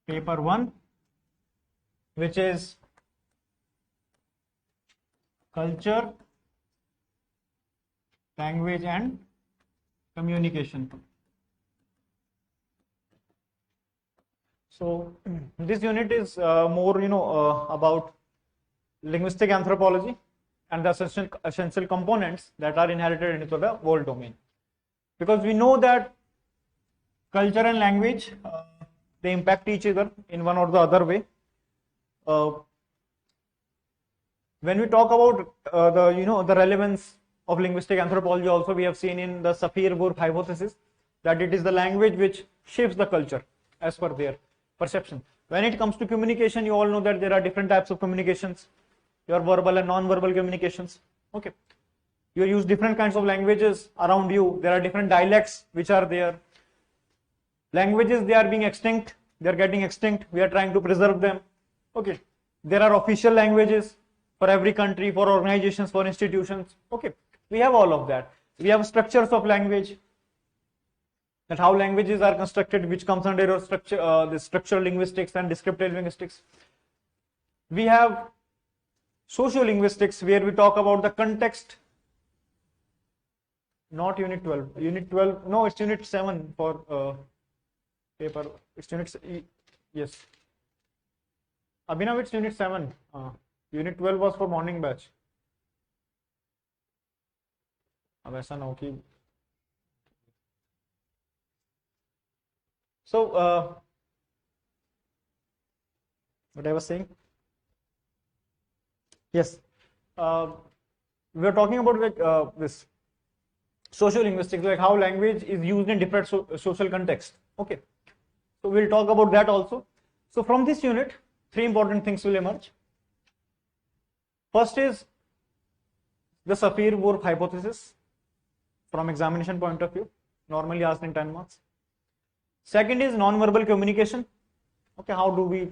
paper 1, which is culture, language and communication. So this unit is more about linguistic anthropology and the essential components that are inherited into the world domain, because we know that culture and language they impact each other in one or the other way. When we talk about the relevance of linguistic anthropology, also we have seen in the Sapir-Whorf hypothesis that it is the language which shapes the culture as per their perception. When it comes to communication, you all know that there are different types of communications, your verbal and non-verbal communications. Okay, you use different kinds of languages around you. There are different dialects which are there. Languages, they are being extinct, they are getting extinct, we are trying to preserve them. Okay, there are official languages for every country, for organizations, for institutions. Okay, we have all of that. We have structures of language, that how languages are constructed, which comes under your structure, the structural linguistics and descriptive linguistics. We have sociolinguistics, where we talk about the context. Not unit 12. Unit 12, no, it's unit 7 for paper. It's unit, yes. Abhinav, it's unit 7. Unit 12 was for morning batch. अब ऐसा ना हो कि so what I was saying, yes, we are talking about like this sociolinguistics, like how language is used in different social contexts. Okay, so we'll talk about that also. So from this unit, 3 important things will emerge. First is the Sapir-Whorf hypothesis from examination point of view, normally asked in 10 marks. Second is non-verbal communication. Okay, how do we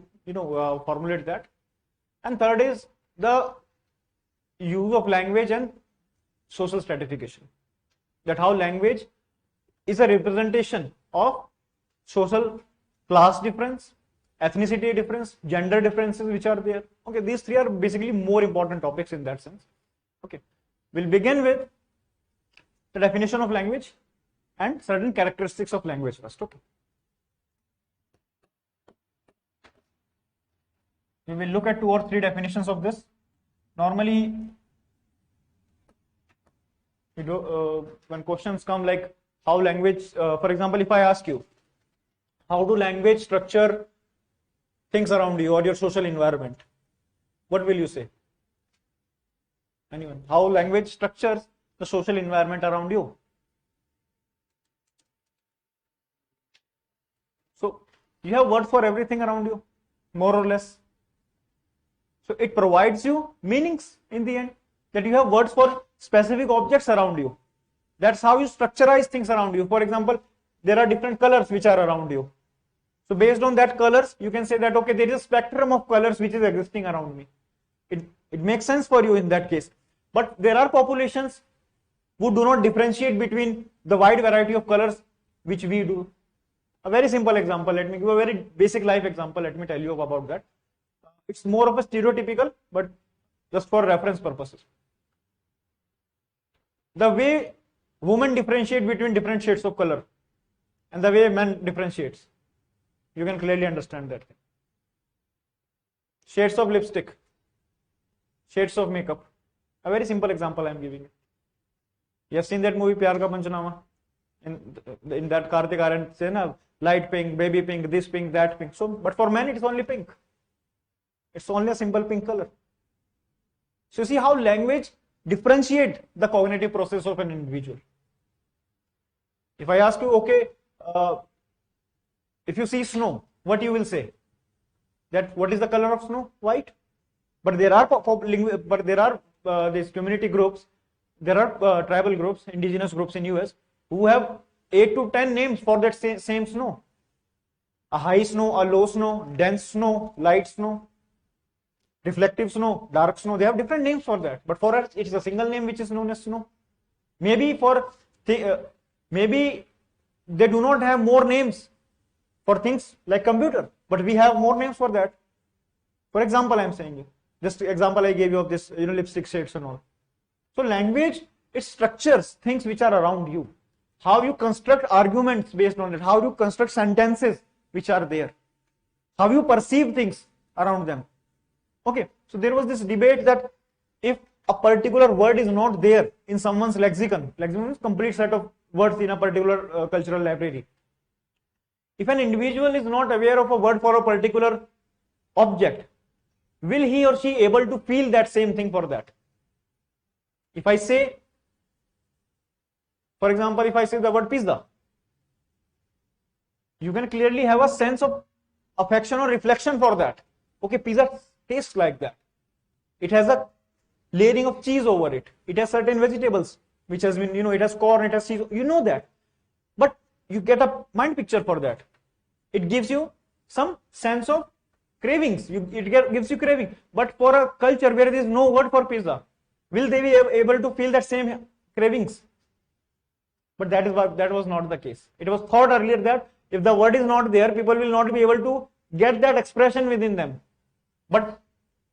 formulate that? And third is the use of language and social stratification, that how language is a representation of social class difference, ethnicity difference, gender differences which are there. Okay, these 3 are basically more important topics in that sense. Okay, we'll begin with the definition of language and certain characteristics of language first. Okay, we will look at 2 or 3 definitions of this. Normally, when questions come like how language, for example, if I ask you, how do language structure things around you or your social environment, what will you say? Anyone? How language structures the social environment around you? So you have words for everything around you, more or less. So it provides you meanings in the end, that you have words for specific objects around you. That's how you structurize things around you. For example, there are different colors which are around you. So based on that colors, you can say that, okay, there is a spectrum of colors which is existing around me. It makes sense for you in that case. But there are populations who do not differentiate between the wide variety of colors which we do. A very simple example, let me give a very basic life example, let me tell you about that. It's more of a stereotypical, but just for reference purposes. The way women differentiate between different shades of color and the way men differentiates, you can clearly understand that. Shades of lipstick, shades of makeup. A very simple example I am giving you. You have seen that movie Pyar Ka Panchnama? In that Kartik Aaryan say na, light pink, baby pink, this pink, that pink. So, but for men it is only pink. It's only a simple pink color. So you see how language differentiate the cognitive process of an individual. If I ask you, okay, if you see snow, what you will say? That what is the color of snow? White. But there are these community groups, there are tribal groups, indigenous groups in US who have 8 to 10 names for that same snow. A high snow, a low snow, dense snow, light snow, reflective snow, dark snow. They have different names for that. But for us, it is a single name which is known as snow. Maybe maybe they do not have more names for things like computer, but we have more names for that. For example, I am saying you, just example I gave you of this, lipstick shades and all. So language, it structures things which are around you. How you construct arguments based on it, how you construct sentences which are there, how you perceive things around them. Okay, so there was this debate that if a particular word is not there in someone's lexicon is complete set of words in a particular cultural library. If an individual is not aware of a word for a particular object, will he or she able to feel that same thing for that? If I say, for example, if I say the word pizza, you can clearly have a sense of affection or reflection for that. Okay, pizza tastes like that. It has a layering of cheese over it. It has certain vegetables, which has been, it has corn, it has cheese, that. But you get a mind picture for that. It gives you some sense of cravings. It gives you craving. But for a culture where there is no word for pizza, will they be able to feel that same cravings? But that was not the case. It was thought earlier that if the word is not there, people will not be able to get that expression within them. But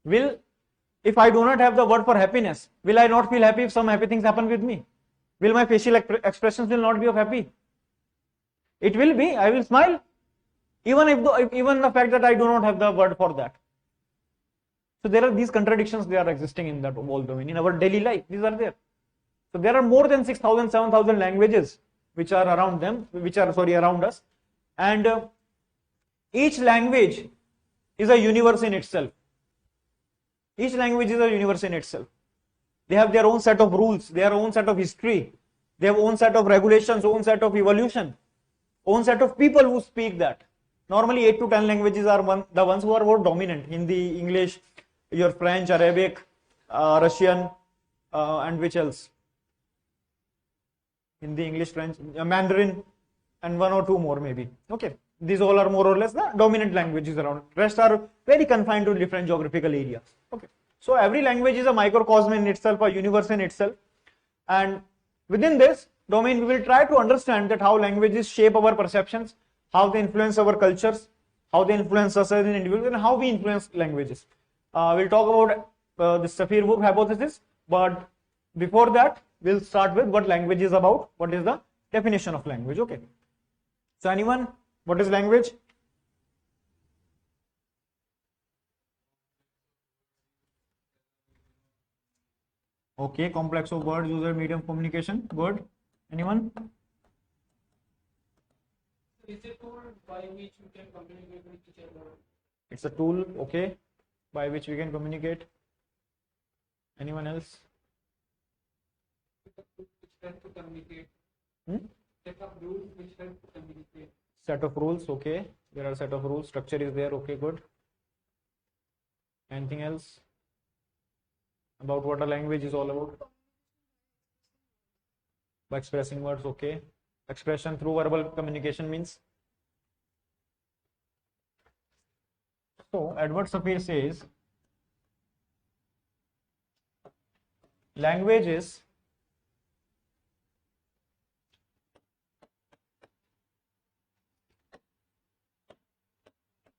if I do not have the word for happiness, will I not feel happy if some happy things happen with me? Will my facial expressions will not be of happy? It will be. I will smile, even the fact that I do not have the word for that. So there are these contradictions. They are existing in that whole domain in our daily life. These are there. So there are more than 6,000, 7,000 languages which are around us, and each language is a universe in itself. Each language is a universe in itself. They have their own set of rules, their own set of history, they have own set of regulations, own set of evolution, own set of people who speak that. Normally 8 to 10 languages are the ones who are more dominant. Hindi, English, your French, Arabic, Russian, and which else? Hindi, English, French, Mandarin, and 1 or 2 more maybe. Okay, these all are more or less the dominant languages around. Rest are very confined to different geographical areas. Okay, so every language is a microcosm in itself, a universe in itself, and within this domain we will try to understand that how languages shape our perceptions, how they influence our cultures, how they influence us as an individual, and how we influence languages. We'll talk about the Sapir-Whorf hypothesis, but before that we'll start with what language is about, what is the definition of language. Okay, so anyone, what is language? Okay, complex of words, user, medium, communication. Good. Anyone? It's a tool by which we can communicate with each other. It's a tool, okay, by which we can communicate. Anyone else? Which help to communicate. Set of rules which help to communicate. Set of rules, okay. There are set of rules. Structure is there, okay, good. Anything else about what a language is all about? By expressing words, okay. Expression through verbal communication means. So Edward Sapir says language is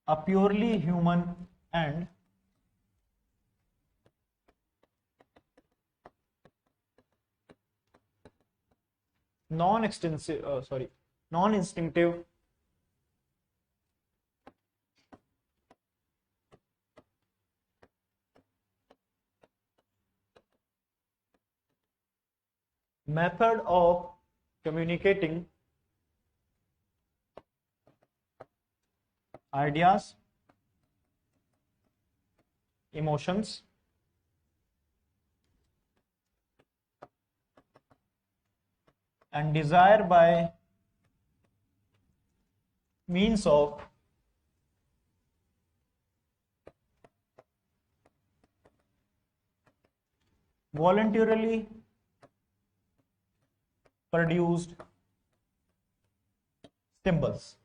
a purely human and non-instinctive method of communicating ideas, emotions, and desire by means of voluntarily produced symbols.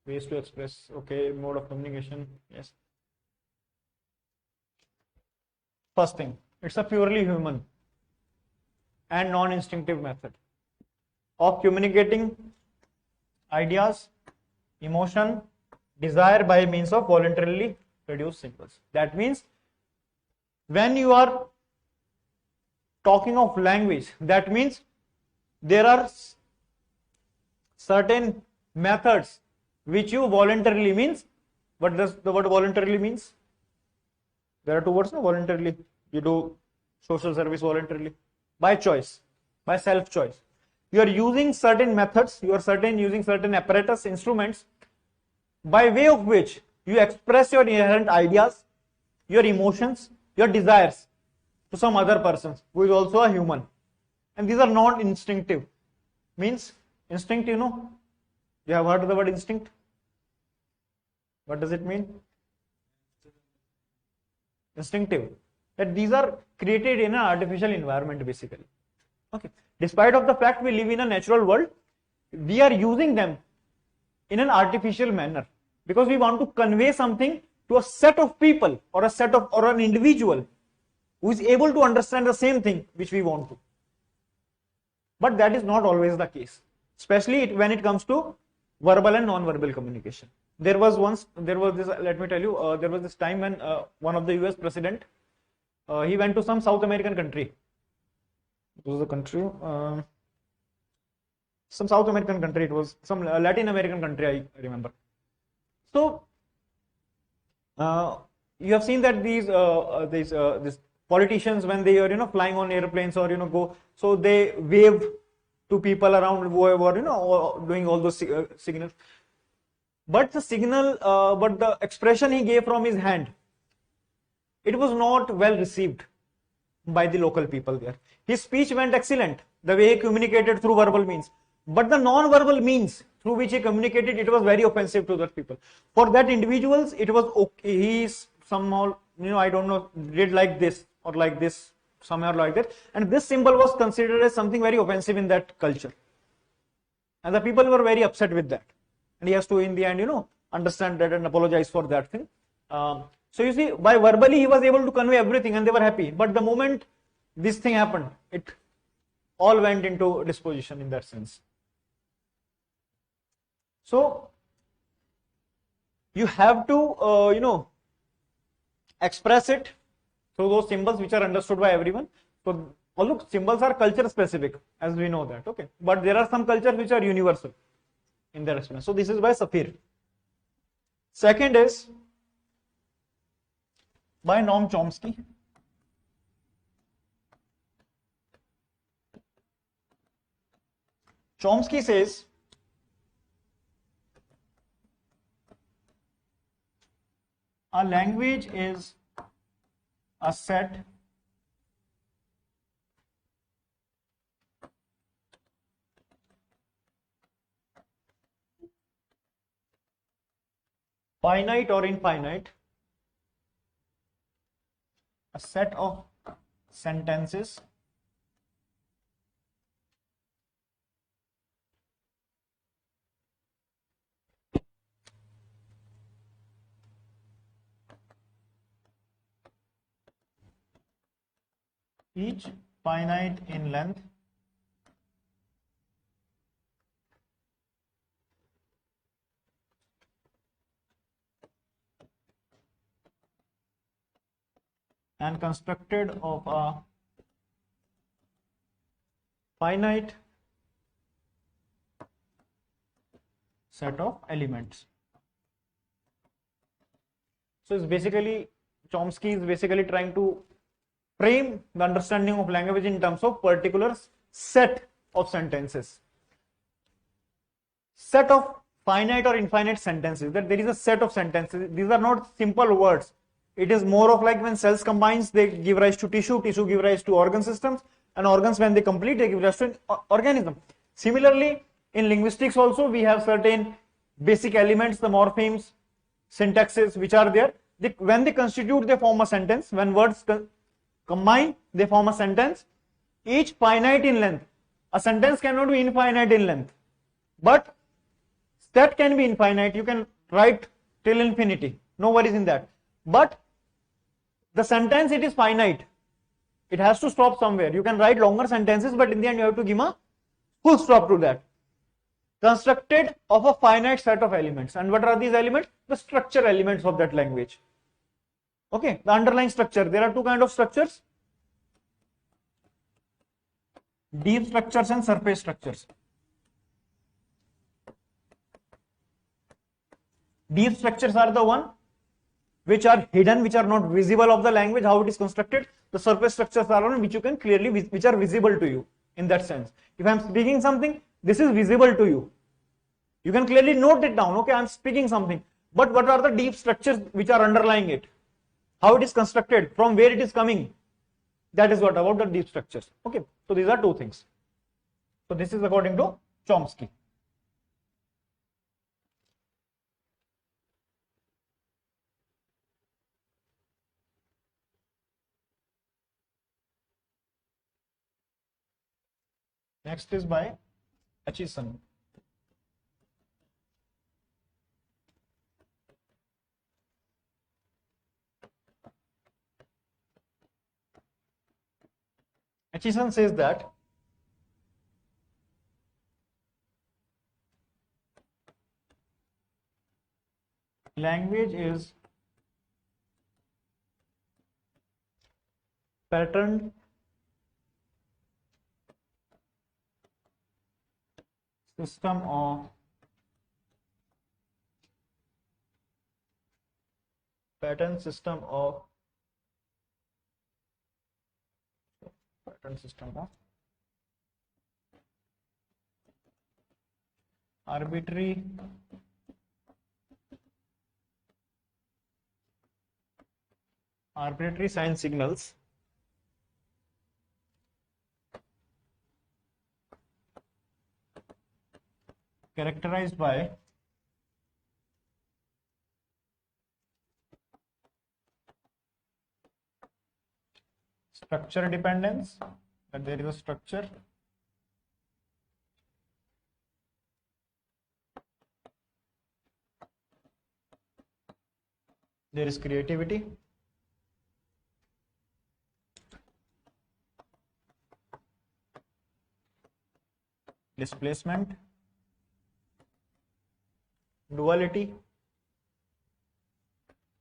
Ways to express, okay, mode of communication, yes. First thing, it's a purely human and non-instinctive method of communicating ideas, emotion, desire by means of voluntarily produced symbols. That means when you are talking of language, that means there are certain methods which you voluntarily means. What does the word voluntarily means? There are two words, no? Voluntarily. You do social service voluntarily. By choice, by self-choice. You are using certain methods, you are using certain apparatus, instruments, by way of which you express your inherent ideas, your emotions, your desires to some other person who is also a human. And these are not instinctive. Means instinct, you know, you have heard the word instinct. What does it mean? Instinctive. That these are created in an artificial environment basically. Okay. Despite of the fact we live in a natural world, we are using them in an artificial manner because we want to convey something to a set of people or a set of or an individual who is able to understand the same thing which we want to. But that is not always the case, especially when it comes to verbal and non-verbal communication. There was this, let me tell you, there was this time when one of the US president, he went to some South American country. It was a country, some South American country, it was some Latin American country, I remember. So, you have seen that these politicians, when they are flying on airplanes or go, so they wave to people around who are doing all those signals. But the signal, but the expression he gave from his hand, it was not well received by the local people there. His speech went excellent, the way he communicated through verbal means, but the non-verbal means through which he communicated, it was very offensive to that people. For that individuals, it was okay. He's somehow, I don't know, did like this or like this, somewhere like that, and this symbol was considered as something very offensive in that culture, and the people were very upset with that, and he has to in the end understand that and apologize for that thing. So you see, by verbally he was able to convey everything and they were happy, but the moment this thing happened, it all went into disposition in that sense. So you have to express it through those symbols which are understood by everyone. So look, symbols are culture specific, as we know that, okay, but there are some cultures which are universal in their expression. So this is by Sapir. Second is by Noam Chomsky. Chomsky says a language is a set finite or infinite, a set of sentences each finite in length and constructed of a finite set of elements. So it's basically, Chomsky is basically trying to frame the understanding of language in terms of particular set of sentences, set of finite or infinite sentences, that there is a set of sentences. These are not simple words. It is more of like when cells combines, they give rise to tissue, tissue give rise to organ systems, and organs when they complete, they give rise to an organism. Similarly, in linguistics also, we have certain basic elements, the morphemes, syntaxes, which are there. When they constitute, they form a sentence. When words combine, they form a sentence, each finite in length. A sentence cannot be infinite in length, but that can be infinite. You can write till infinity, no worries in that. But the sentence, it is finite. It has to stop somewhere. You can write longer sentences, but in the end you have to give a full stop to that. constructed of a finite set of elements. And what are these elements? The structure elements of that language. Okay, the underlying structure. There are two kinds of structures: deep structures and surface structures. Deep structures are the one which are hidden, which are not visible of the language, how it is constructed. The surface structures are one which you can clearly, which are visible to you in that sense. If I am speaking something, this is visible to you. You can clearly note it down. Okay, I am speaking something. But what are the deep structures which are underlying it? How it is constructed, from where it is coming. That is what about the deep structures. Okay, so these are two things. So this is according to Chomsky. Next is by Atchison. Atchison says that language is patterned system of arbitrary sign signals characterized by structure dependence, that there is a structure, there is creativity, displacement, duality,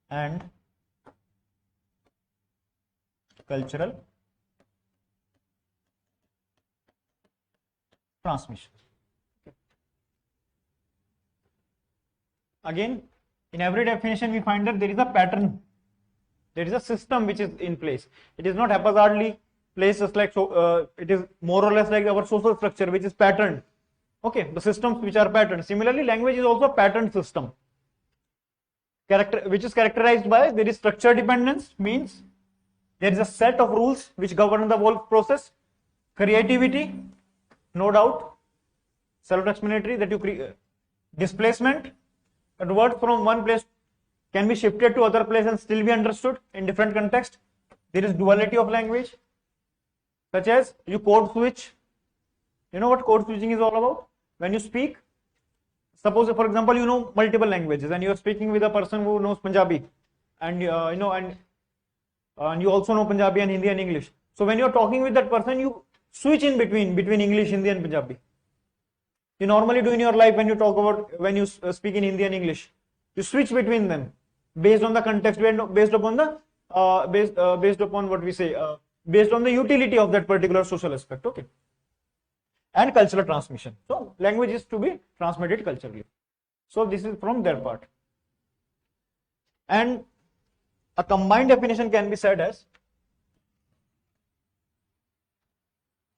and cultural transmission. Again, in every definition we find that there is a pattern, there is a system which is in place. It is not haphazardly placed, just like it is more or less like our social structure which is patterned. Okay, the systems which are patterned. Similarly, language is also a patterned system, which is characterized by there is structure dependence, means there is a set of rules which govern the whole process. Creativity, no doubt, self-explanatory, that you create. Displacement, that words from one place can be shifted to other place and still be understood in different context. There is duality of language, such as you code switch. You know what code switching is all about? When you speak, suppose for example you know multiple languages and you are speaking with a person who knows Punjabi, and and you also know Punjabi and Hindi and English. So when you are talking with that person, you switch in between English, Hindi and Punjabi. You normally do in your life when you talk about, when you speak in Hindi and English, you switch between them based on the context, based upon the based upon what we say, based on the utility of that particular social aspect. Okay, and cultural transmission. So language is to be transmitted culturally. So this is from their part. And a combined definition can be said as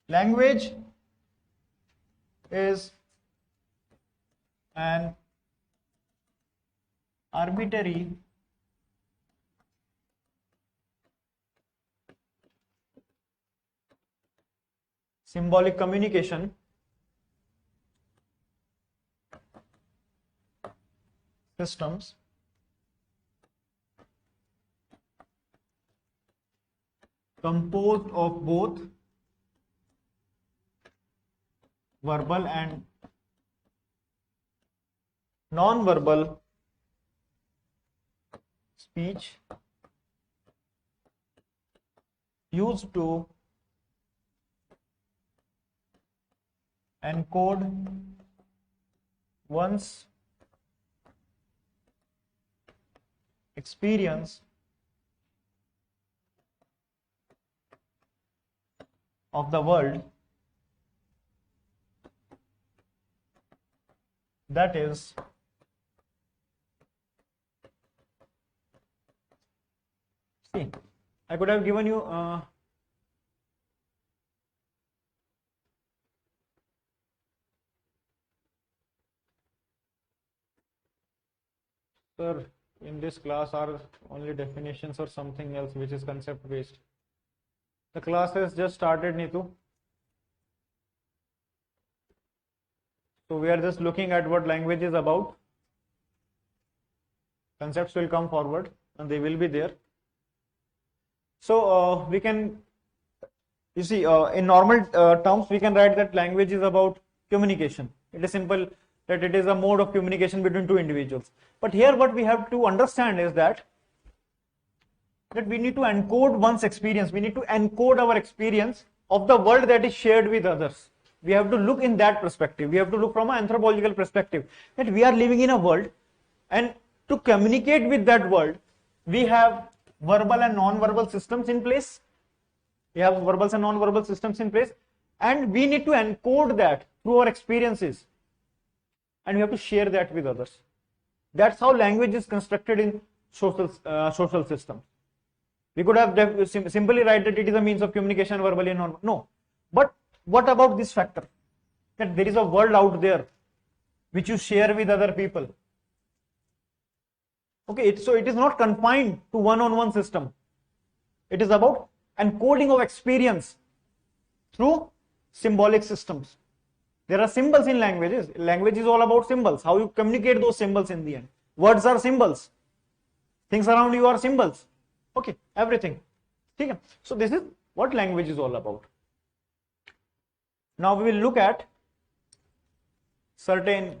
language is an arbitrary symbolic communication systems composed of both verbal and non-verbal speech used to encode one's experience of the world, that is see, I could have given you sir, in this class are only definitions or something else which is concept based. The class has just started, Neetu. So we are just looking at what language is about. Concepts will come forward and they will be there. So we can, you see, in normal terms, we can write that language is about communication. It is simple that it is a mode of communication between two individuals. But here what we have to understand is that we need to encode one's experience. We need to encode our experience of the world that is shared with others. We have to look in that perspective. We have to look from an anthropological perspective that we are living in a world, and to communicate with that world, we have verbal and non-verbal systems in place. We have verbal and non-verbal systems in place, and we need to encode that through our experiences, and we have to share that with others. That's how language is constructed in social systems. We could have simply write that it is a means of communication verbally and non-verbally. No, but what about this factor that there is a world out there which you share with other people? Okay, so it is not confined to one-on-one system. It is about encoding of experience through symbolic systems. There are symbols in languages. Language is all about symbols. How you communicate those symbols in the end. Words are symbols. Things around you are symbols. Okay, everything. Okay. So this is what language is all about. Now we will look at certain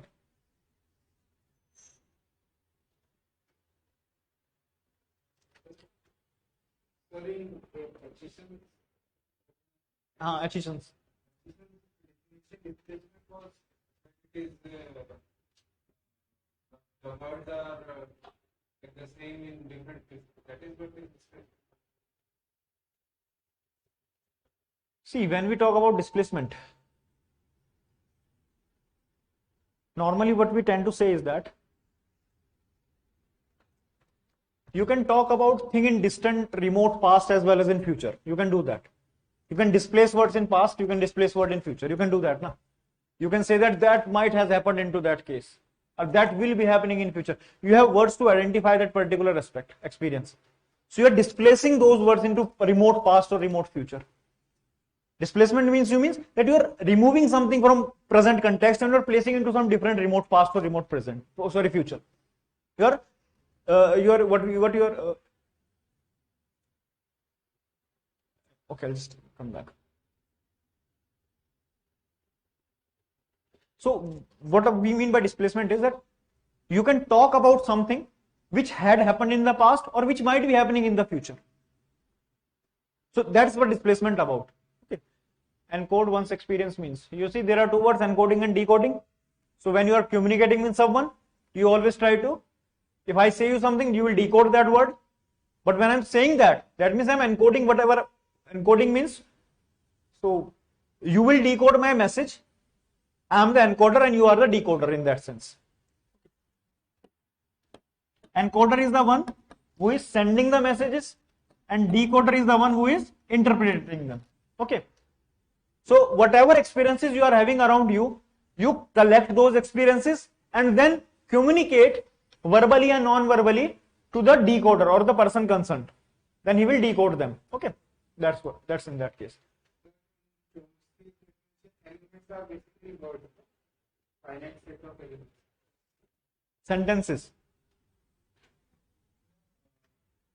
achievements. The words are the same in different places. That is what is displacement. See, when we talk about displacement, normally what we tend to say is that you can talk about thing in distant, remote past as well as in future. You can do that. You can displace words in past, you can displace word in future. You can do that, na? You can say that that might has happened into that case, or that will be happening in future. You have words to identify that particular aspect, experience. So you are displacing those words into remote past or remote future. Displacement means that you are removing something from present context and you are placing into some different remote past or remote present. Oh, sorry, future. Okay, I'll just come back. So what we mean by displacement is that you can talk about something which had happened in the past or which might be happening in the future. So that's what displacement about. Okay. Encode one's experience means. You see, there are two words, encoding and decoding. So when you are communicating with someone, you always try to, if I say you something, you will decode that word. But when I'm saying that means I'm encoding whatever encoding means. So you will decode my message. I am the encoder and you are the decoder in that sense. Encoder is the one who is sending the messages and decoder is the one who is interpreting them. Okay. So whatever experiences you are having around you, you collect those experiences and then communicate verbally and non-verbally to the decoder or the person concerned. Then he will decode them. Okay. That's in that case. Elements are basically words. Finite set of elements. Sentences.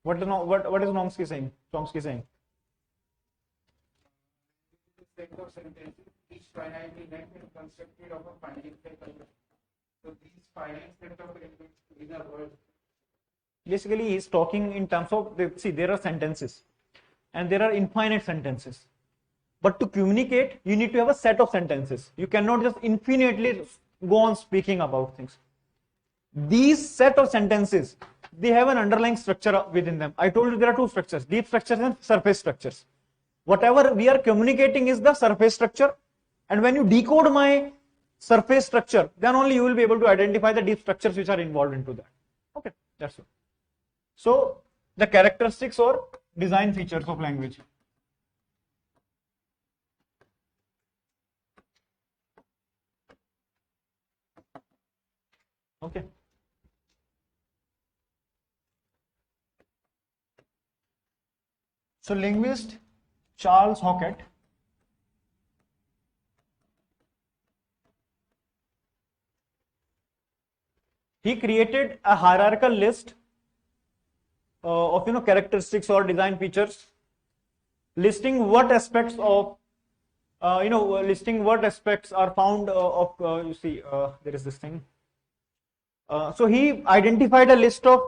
What is Chomsky saying? Set of sentences, each finitely net and constructed of a finite set of elements. So these finite set of elements in a word. Basically, he is talking in terms of, see, there are sentences and there are infinite sentences. But to communicate, you need to have a set of sentences. You cannot just infinitely go on speaking about things. These set of sentences, they have an underlying structure within them. I told you there are two structures, deep structures and surface structures. Whatever we are communicating is the surface structure, and when you decode my surface structure, then only you will be able to identify the deep structures which are involved into that. Okay, that's it. So the characteristics or design features of language. Okay. So linguist Charles Hockett he created a hierarchical list of characteristics or design features, listing what aspects of listing what aspects are found there is this thing. So he identified a list of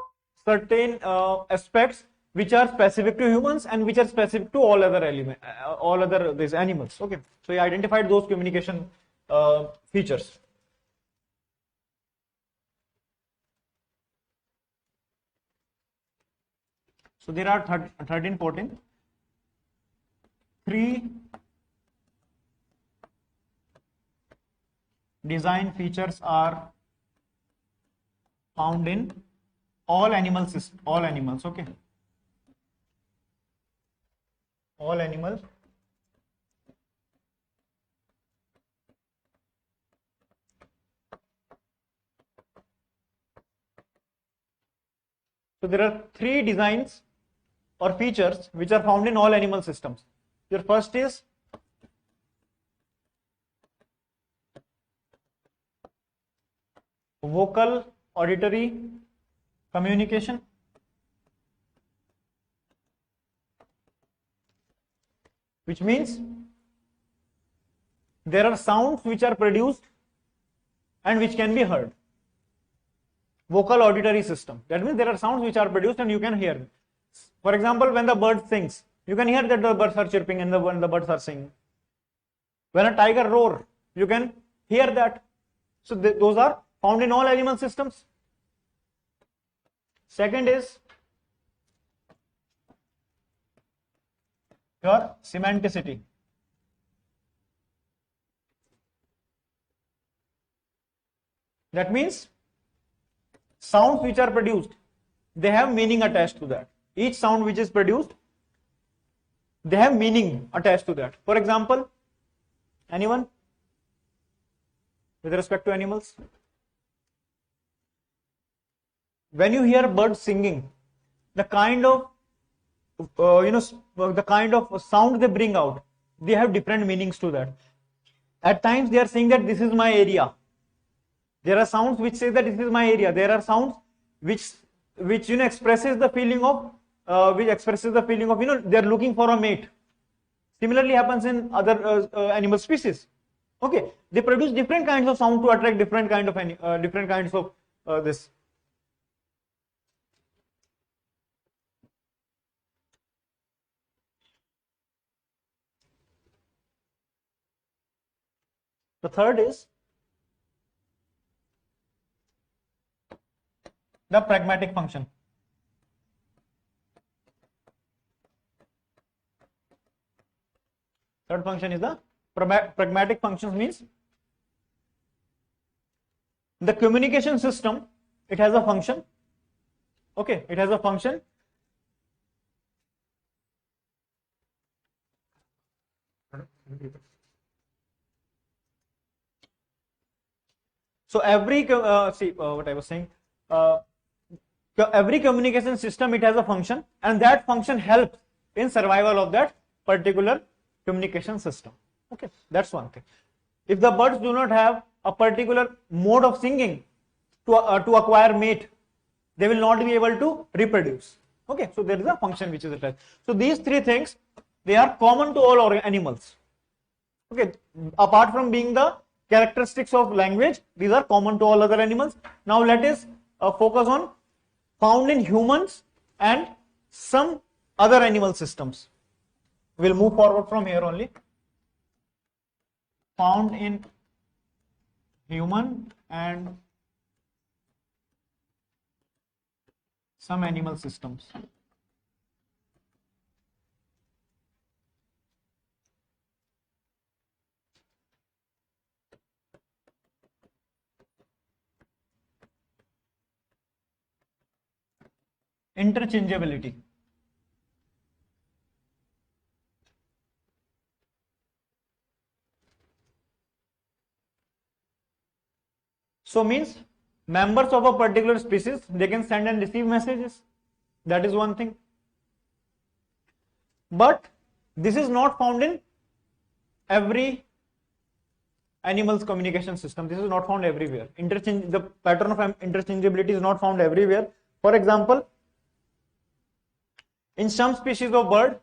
certain aspects which are specific to humans and which are specific to all other these animals. Okay, so he identified those communication features. So there are 13, 14. 3 design features are found in all animals. Okay, all animals. So there are 3 designs or features which are found in all animal systems. Your first is vocal auditory communication. Which means there are sounds which are produced and which can be heard. Vocal auditory system. That means there are sounds which are produced and you can hear them. For example, when the bird sings, you can hear that the birds are chirping and when the birds are singing. When a tiger roars, you can hear that. So those are found in all animal systems. Second is your semanticity. That means sounds which are produced, they have meaning attached to that. Each sound which is produced, they have meaning attached to that. For example, anyone with respect to animals? When you hear birds singing, the kind of the kind of sound they bring out, they have different meanings to that. At times they are saying that this is my area. There are sounds which say that this is my area. There are sounds which expresses the feeling of they are looking for a mate. Similarly happens in other animal species. Okay, they produce different kinds of sound to attract different kinds of this. The third is the pragmatic function. Third function is the pragmatic functions, means the communication system, it has a function. Okay, it has a function. So every what I was saying, every communication system, it has a function, and that function helps in survival of that particular communication system. Okay, that's one thing. If the birds do not have a particular mode of singing to acquire mate, they will not be able to reproduce. Okay, so there is a function which is attached. So these 3 things, they are common to all animals. Okay, apart from being the characteristics of language, these are common to all other animals. Now let us focus on found in humans and some other animal systems. We'll move forward from here only. Found in human and some animal systems. Interchangeability. So means members of a particular species, they can send and receive messages. That is one thing. But this is not found in every animal's communication system. This is not found everywhere. The pattern of interchangeability is not found everywhere. For example, in some species of bird,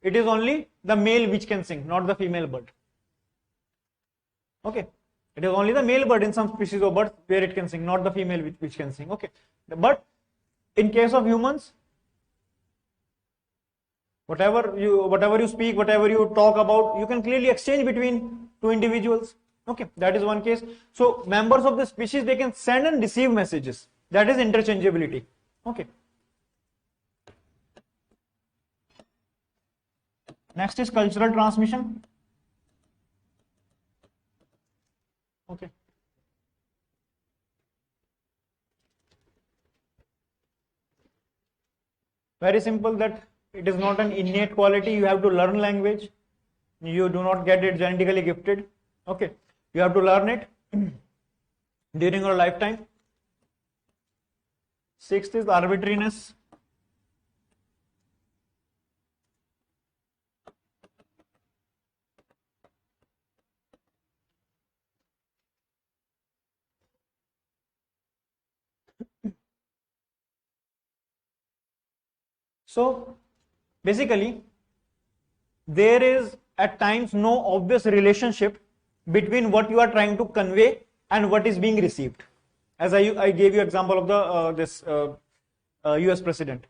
it is only the male which can sing, not the female bird. Okay. It is only the male bird in some species of birds where it can sing, not the female which can sing. Okay. But in case of humans, whatever you speak, whatever you talk about, you can clearly exchange between two individuals. Okay, that is one case. So members of the species, they can send and receive messages. That is interchangeability. Okay. Next is cultural transmission. Okay. Very simple, that it is not an innate quality. You have to learn language. You do not get it genetically gifted. Okay. You have to learn it during your lifetime. Sixth is arbitrariness. So basically, there is at times no obvious relationship between what you are trying to convey and what is being received. As I gave you example of the this US president,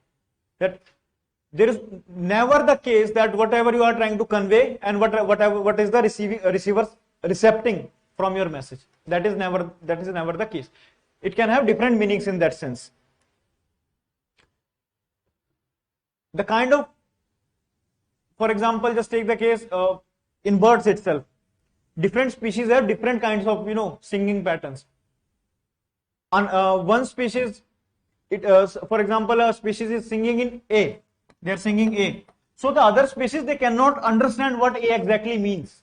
that there is never the case that whatever you are trying to convey and what is the receiver recepting from your message. That is never the case. It can have different meanings in that sense. The kind of, for example, just take the case in birds itself. Different species have different kinds of singing patterns. On one species, for example, a species is singing in A. They are singing A. So the other species, they cannot understand what A exactly means.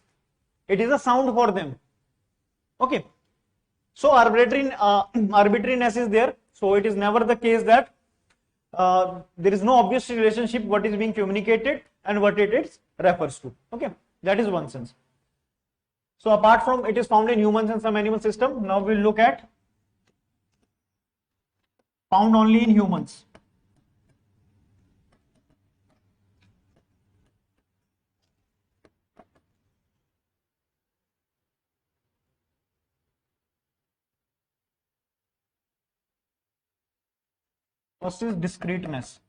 It is a sound for them. Okay. So arbitrariness is there. So it is never the case that there is no obvious relationship what is being communicated and what it refers to. Okay, that is one sense. So apart from it is found in humans and some animal system, now we'll look at found only in humans. First is discreteness.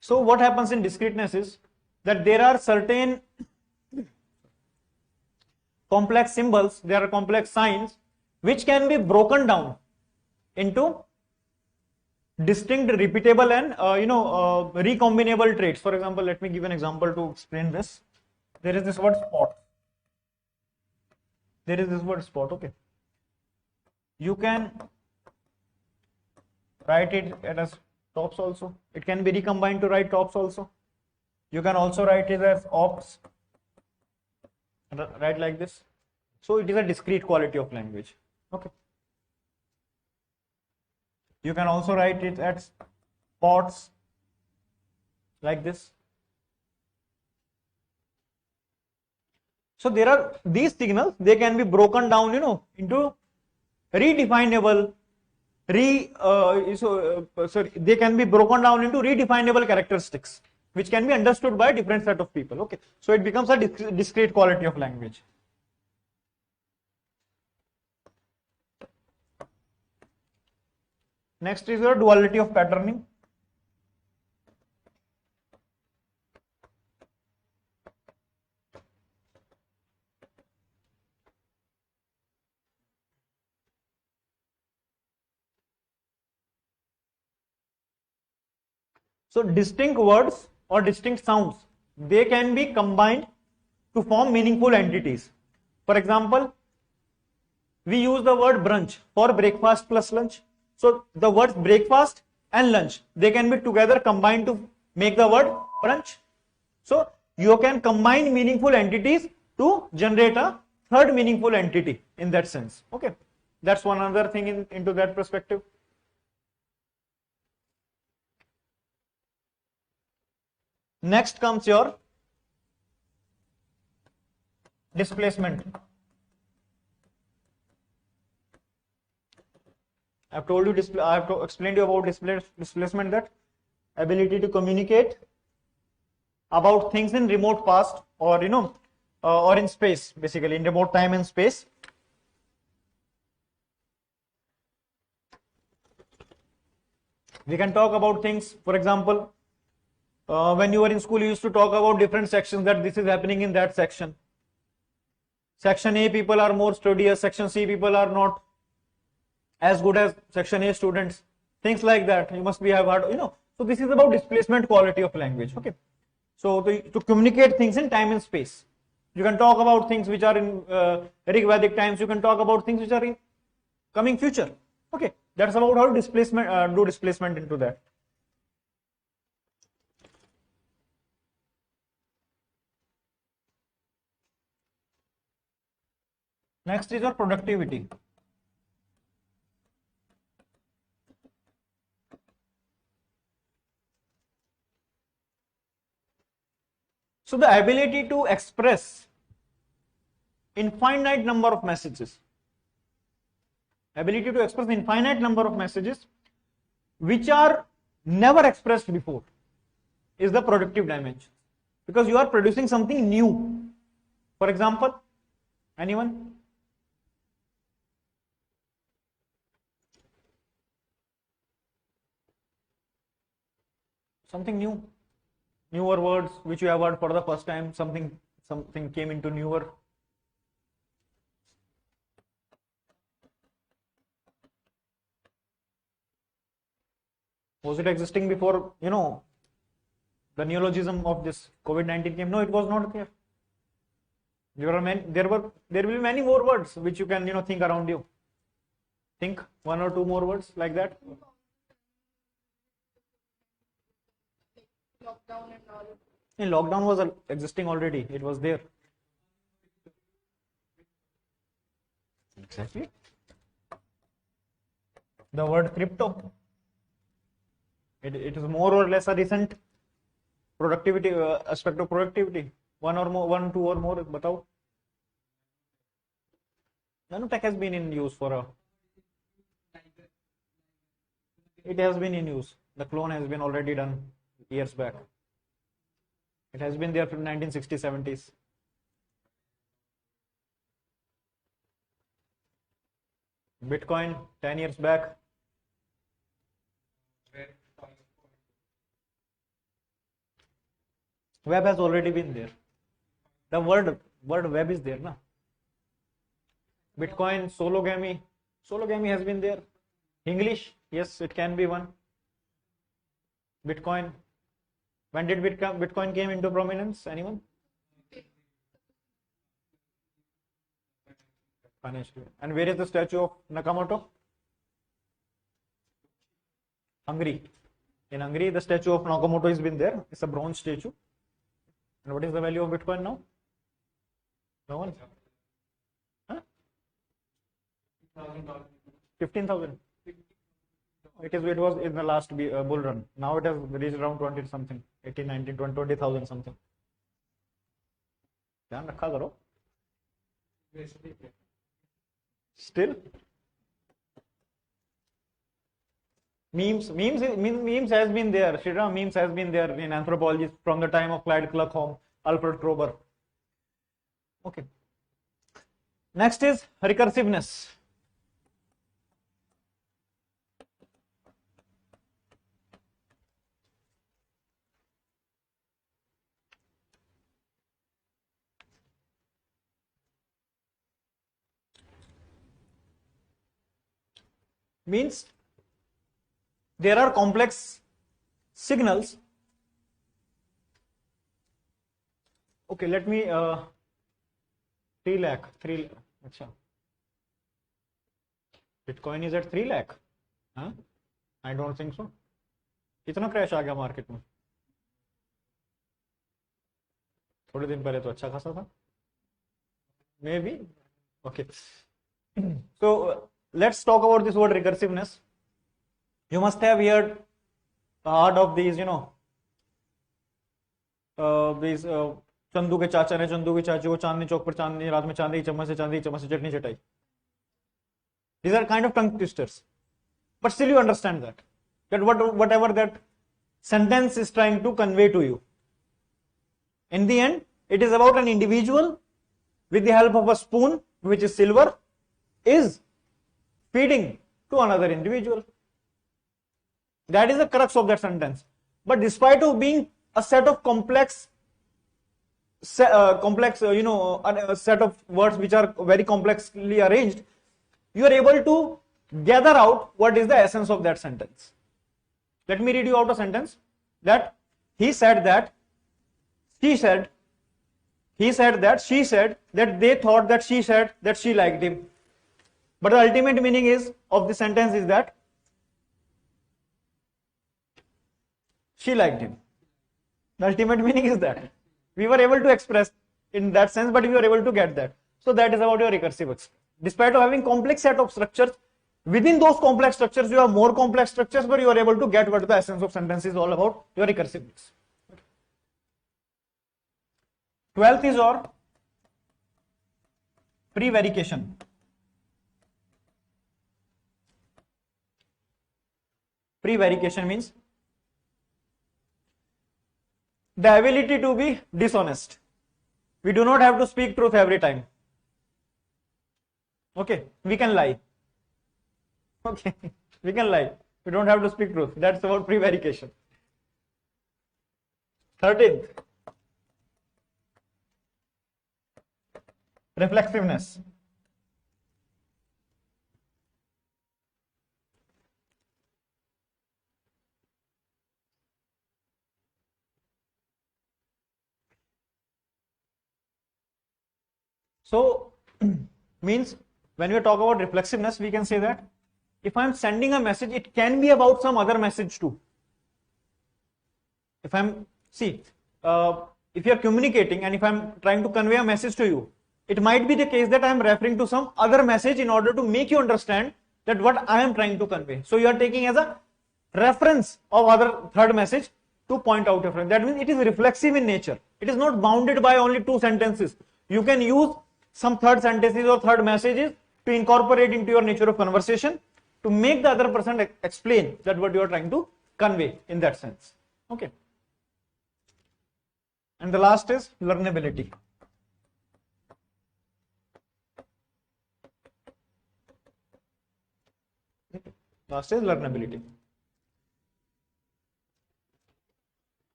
So what happens in discreteness is that there are certain complex symbols, there are complex signs which can be broken down into distinct, repeatable and recombinable traits. For example, let me give an example to explain this. There is this word spot. There is this word spot. Okay. You can write it as tops also. It can be recombined to write tops also. You can also write it as ops. Write like this. So it is a discrete quality of language. Okay. You can also write it as pots like this. So there are these signals, they can be broken down, into redefinable, they can be broken down into redefinable characteristics, which can be understood by a different set of people. Okay, so it becomes a discrete quality of language. Next is your duality of patterning. So distinct words or distinct sounds, they can be combined to form meaningful entities. For example, we use the word brunch for breakfast plus lunch. So the words breakfast and lunch, they can be together combined to make the word brunch. So you can combine meaningful entities to generate a third meaningful entity in that sense. Okay, that's one other thing into that perspective. Next comes your displacement. I've told you, I have explained you about displacement, that ability to communicate about things in remote past, or or in space, basically in remote time and space. We can talk about things, for example, when you were in school, you used to talk about different sections, that this is happening in that section. Section A people are more studious, section C people are not as good as section A students. Things like that. You must be have heard, So this is about displacement quality of language. Okay. So to communicate things in time and space. You can talk about things which are in Rig Vedic times. You can talk about things which are in coming future. Okay. That's about how displacement do displacement into that. Next is your productivity. So the ability to express infinite number of messages, which are never expressed before, is the productive dimension, because you are producing something new. For example, anyone? Something new, newer words which you have heard for the first time, something came into newer. Was it existing before, the neologism of this COVID-19 came? No, it was not there. There will be many more words which you can, think around you. Think one or two more words like that. Lockdown and all. In lockdown was existing already. It was there. Exactly. The word crypto. It is more or less a recent productivity aspect of productivity. One, two or more. Batao. Nanotech has been in use for a. It has been in use. The clone has been already done years back. It has been there from 1960s, 70s. Bitcoin 10 years back. Web has already been there. The word web is there, na? Bitcoin, sologamy has been there. English, yes, it can be one. Bitcoin. When did Bitcoin came into prominence? Anyone? Financially. And where is the statue of Nakamoto? Hungary. In Hungary, the statue of Nakamoto has been there. It's a bronze statue. And what is the value of Bitcoin now? No one? Huh? 15,000. It was in the last bull run. Now it has reached around 20 something, 18, 19, 20,000 something. ध्यान रखा करो. Still, memes has been there. Shriram, memes has been there in anthropology from the time of Clyde Kluckholm, Alfred Kroeber. Okay. Next is recursiveness. means there are complex signals. Okay, let me 3 lakh. Achha. Bitcoin is at 3 lakh. Huh? I don't think so. कितना crash आ गया market में? थोड़े दिन पहले तो अच्छा खासा था. Maybe. Okay. So let's talk about this word recursiveness. You must have heard of these, these Chandu के चाचा ने चंदू की चाची को चांदनी चौक पर चांदनी रात में चांदी चम्मच से चटनी चटाई. These are kind of tongue twisters, but still you understand that whatever that sentence is trying to convey to you, in the end it is about an individual with the help of a spoon which is silver is feeding to another individual. That is the crux of that sentence. But despite of being a set of complex set of words which are very complexly arranged, you are able to gather out what is the essence of that sentence. Let me read you out a sentence that he said that she said that she said that they thought that she said that she liked him. But the ultimate meaning is of the sentence is that she liked him. The ultimate meaning is that we were able to express in that sense, but we were able to get that. So that is about your recursive. Despite of having complex set of structures, within those complex structures you have more complex structures, but you are able to get what the essence of sentence is all about, your recursiveness. 12th is your prevarication. Prevarication means the ability to be dishonest. We do not have to speak truth every time. Okay, we can lie. Okay, we can lie. We don't have to speak truth. That's about prevarication. 13th, reflexiveness. So means when we talk about reflexiveness, we can say that if I am sending a message, it can be about some other message too. If if you are communicating and if I am trying to convey a message to you, it might be the case that I am referring to some other message in order to make you understand that what I am trying to convey. So you are taking as a reference of other third message to point out a friend. That means it is reflexive in nature. It is not bounded by only 2 sentences. You can use some third sentences or third messages to incorporate into your nature of conversation to make the other person explain that what you are trying to convey in that sense. Okay. And the last is learnability. Last is learnability.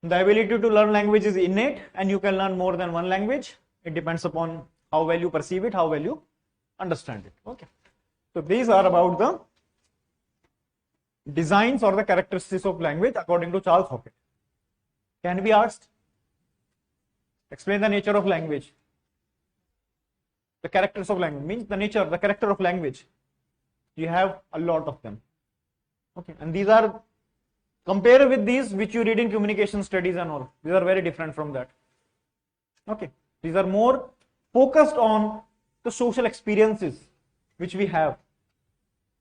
The ability to learn language is innate and you can learn more than one language. It depends upon how well you perceive it, how well you understand it. Okay. So these are about the designs or the characteristics of language according to Charles Hopkins. Can be asked, explain the nature of language. The characters of language means the nature, the character of language. You have a lot of them. Okay, and these are, compare with these which you read in communication studies and all. These are very different from that. Okay, these are more focused on the social experiences which we have.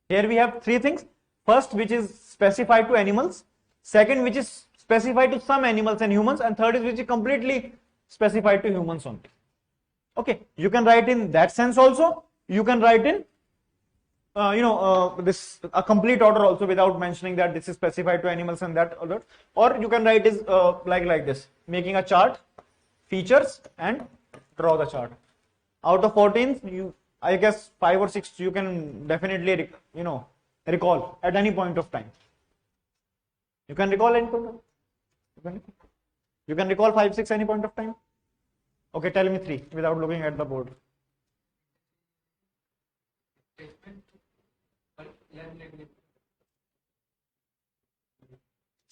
Here we have 3 things. First, which is specified to animals. Second, which is specified to some animals and humans. And third is which is completely specified to humans only. Okay, you can write in that sense also. You can write in this a complete order also without mentioning that this is specified to animals and that order. Or you can write is like this, making a chart, features and draw the chart. Out of 14, I guess 5 or 6 you can definitely recall at any point of time. You can recall any point of time? You can recall 5, 6 any point of time? Okay, tell me 3 without looking at the board.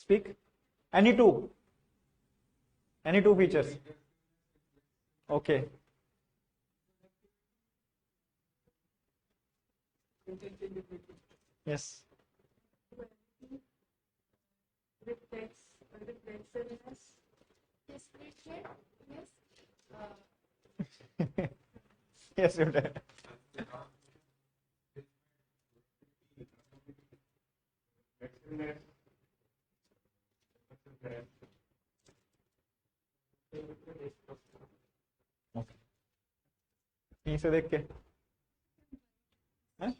Speak. Any two. Any two features. Okay. Yes. Reflexiveness, description, yes, Yes, you did. Okay. यहीं से देख के. Huh?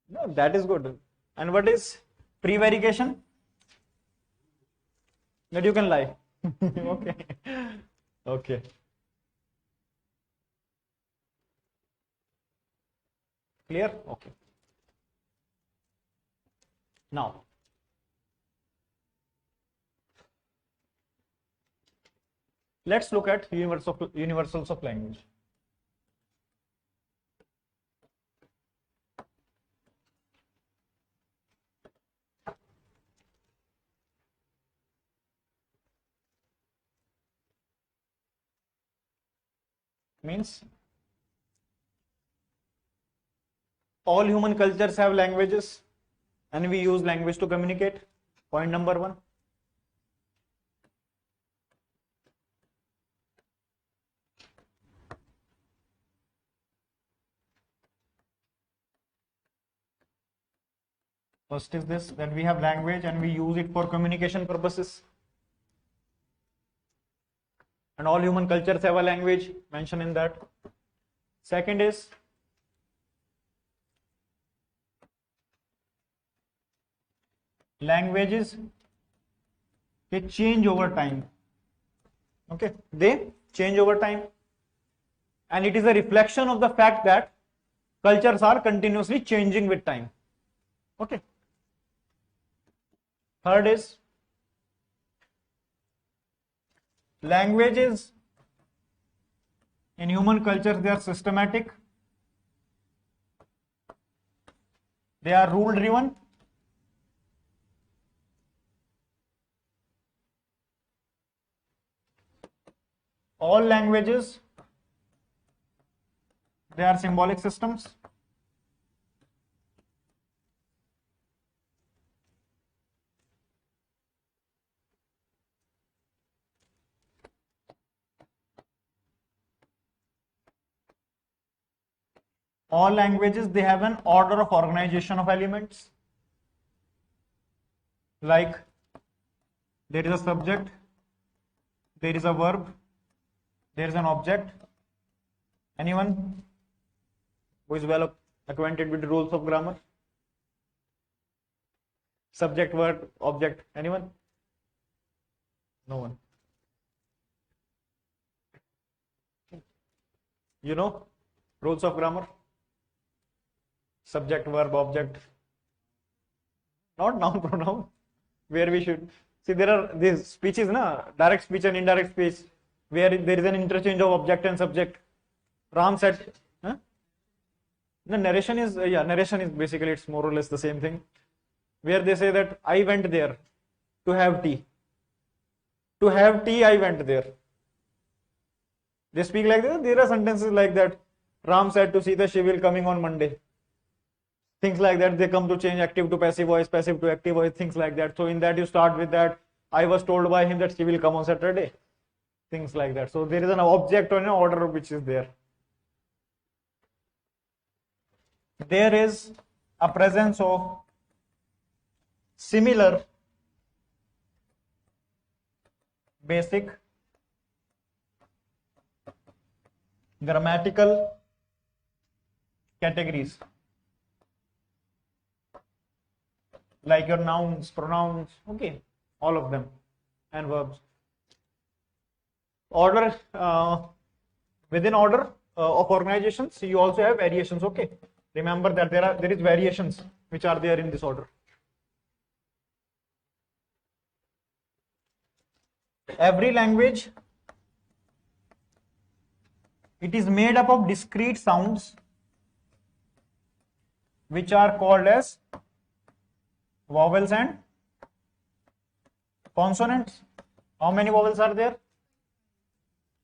No, that is good. And what is prevarication? That you can lie. Okay. Okay. Clear? Okay. Now, let's look at universals of language. Means all human cultures have languages and we use language to communicate. Point number one. First is this, that we have language and we use it for communication purposes. And all human cultures have a language mentioned in that. Second is languages, they change over time. Okay, they change over time, and it is a reflection of the fact that cultures are continuously changing with time. Okay. Third is languages in human culture, they are systematic, they are rule driven, all languages, they are symbolic systems. All languages, they have an order of organization of elements. Like there is a subject, there is a verb, there is an object. Anyone who is well acquainted with the rules of grammar? Subject, verb, object. Anyone? No one. You know rules of grammar? Subject, verb, object. Not noun, pronoun. Where we should see, there are these speeches, na, direct speech and indirect speech, where there is an interchange of object and subject. Ram said, huh? The narration is, narration is basically, it's more or less the same thing. Where they say that I went there to have tea. To have tea, I went there. They speak like that. There are sentences like that. Ram said to Sita, she will coming on Monday. Things like that. They come to change active to passive voice, passive to active voice, things like that. So in that you start with that, I was told by him that she will come on Saturday. Things like that. So there is an object or an order which is there. There is a presence of similar basic grammatical categories, like your nouns, pronouns, okay, all of them, and verbs. Order, within order of organizations, you also have variations, okay. Remember that there is variations which are there in this order. Every language, it is made up of discrete sounds which are called as vowels and Consonants. How many vowels are there?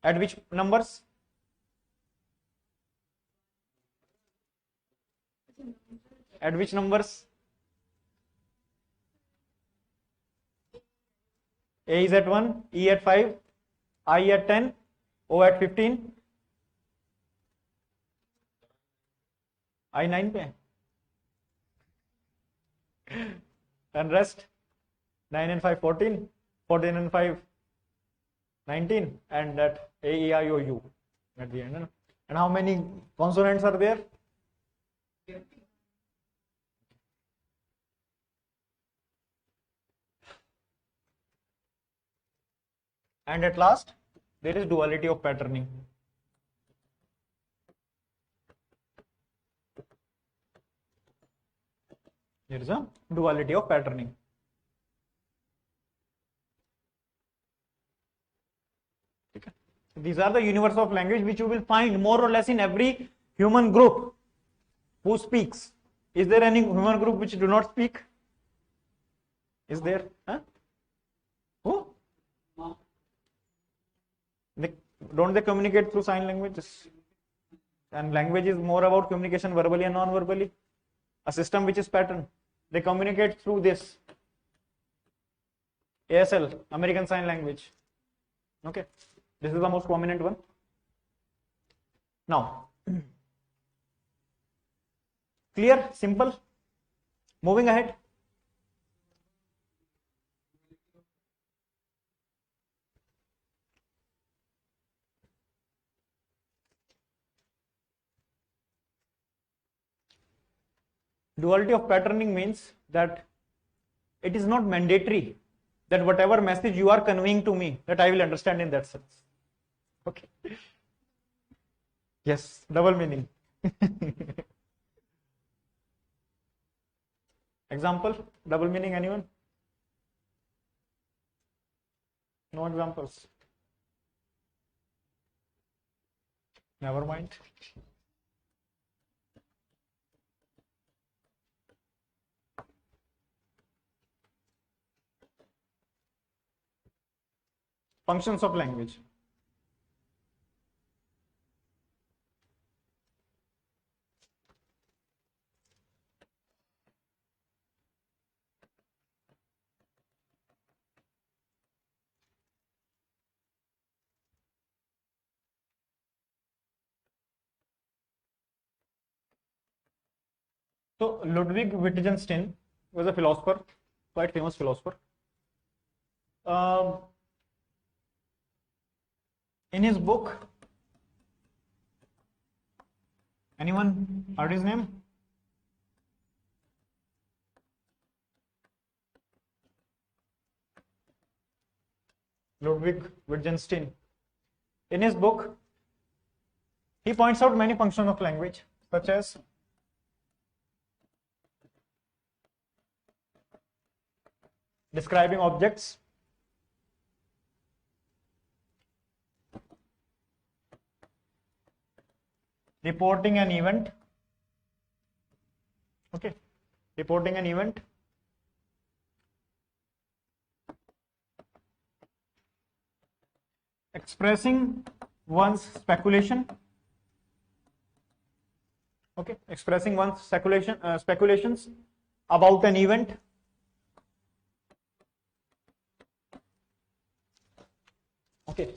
At which numbers? At which numbers? A is at 1, E at 5, I at 10, O at 15, I 9 पे है. And rest 9 and 5 14, 14 and 5 19, and that A, E, I, O, U at the end. And how many consonants are there? And at last, there is duality of patterning. There is a duality of patterning. Okay. These are the universe of language which you will find more or less in every human group who speaks. Is there any human group which do not speak? Is there? Huh? Who? Don't they communicate through sign languages? And language is more about communication verbally and non-verbally. A system which is pattern. They communicate through this. ASL, American Sign Language. Okay. This is the most prominent one. Now, clear, simple. Moving ahead. Duality of patterning means that it is not mandatory that whatever message you are conveying to me, that I will understand in that sense. Okay. Yes, double meaning. Example, double meaning, anyone? No examples. Never mind. Functions of language. So Ludwig Wittgenstein was a philosopher, quite famous philosopher. In his book, anyone heard his name? Ludwig Wittgenstein. In his book, he points out many functions of language, such as describing objects, reporting an event, okay, reporting an event, expressing one's speculation, okay, expressing one's speculations about an event, okay,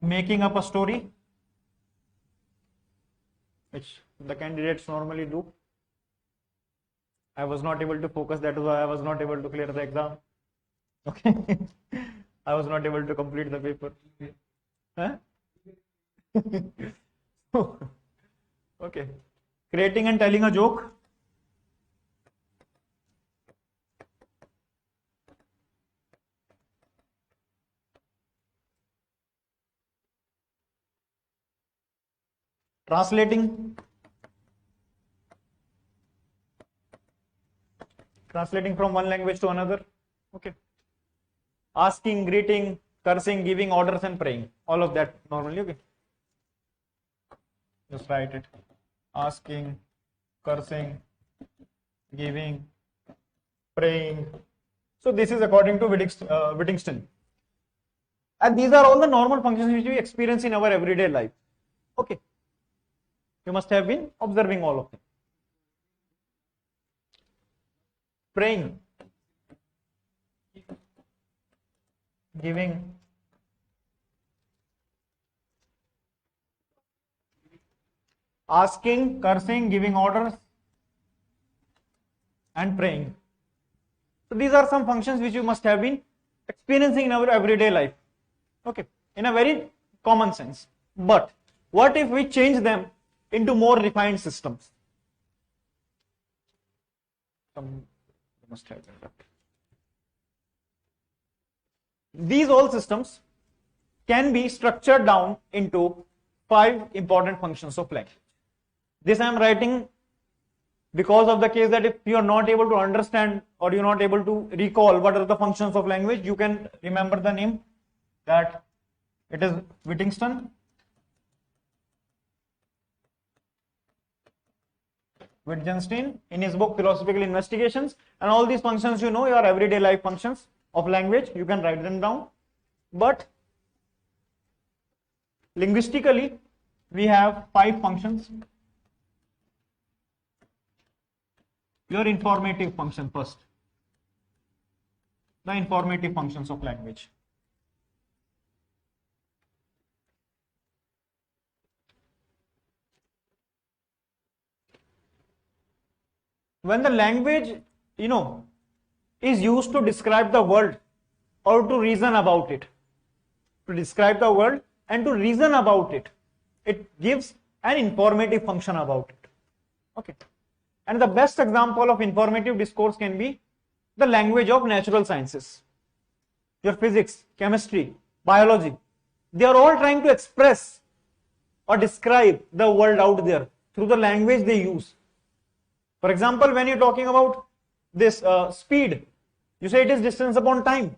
making up a story, which the candidates normally do. I was not able to focus, that is why I was not able to clear the exam. Okay. I was not able to complete the paper. Huh? Okay. Creating and telling a joke. Translating from one language to another. Okay. Asking, greeting, cursing, giving orders and praying. All of that normally. Okay. Just write it. Asking, cursing, giving, praying. So this is according to Whittington. And these are all the normal functions which we experience in our everyday life. Okay. You must have been observing all of them. Praying, giving, asking, cursing, giving orders, and praying. So these are some functions which you must have been experiencing in our everyday life. Okay, in a very common sense. But what if we change them into more refined systems? Must have that. These all systems can be structured down into 5 important functions of language. This I am writing because of the case that if you are not able to understand or you are not able to recall what are the functions of language, you can remember the name that it is Whittington. Wittgenstein in his book Philosophical Investigations, and all these functions you know your everyday life functions of language, you can write them down. But linguistically we have 5 functions. Your informative function first, the informative functions of language. When the language, is used to describe the world or to reason about it, to describe the world and to reason about it, it gives an informative function about it. Okay. And the best example of informative discourse can be the language of natural sciences. Your physics, chemistry, biology, they are all trying to express or describe the world out there through the language they use. For example, when you're talking about this speed, you say it is distance upon time.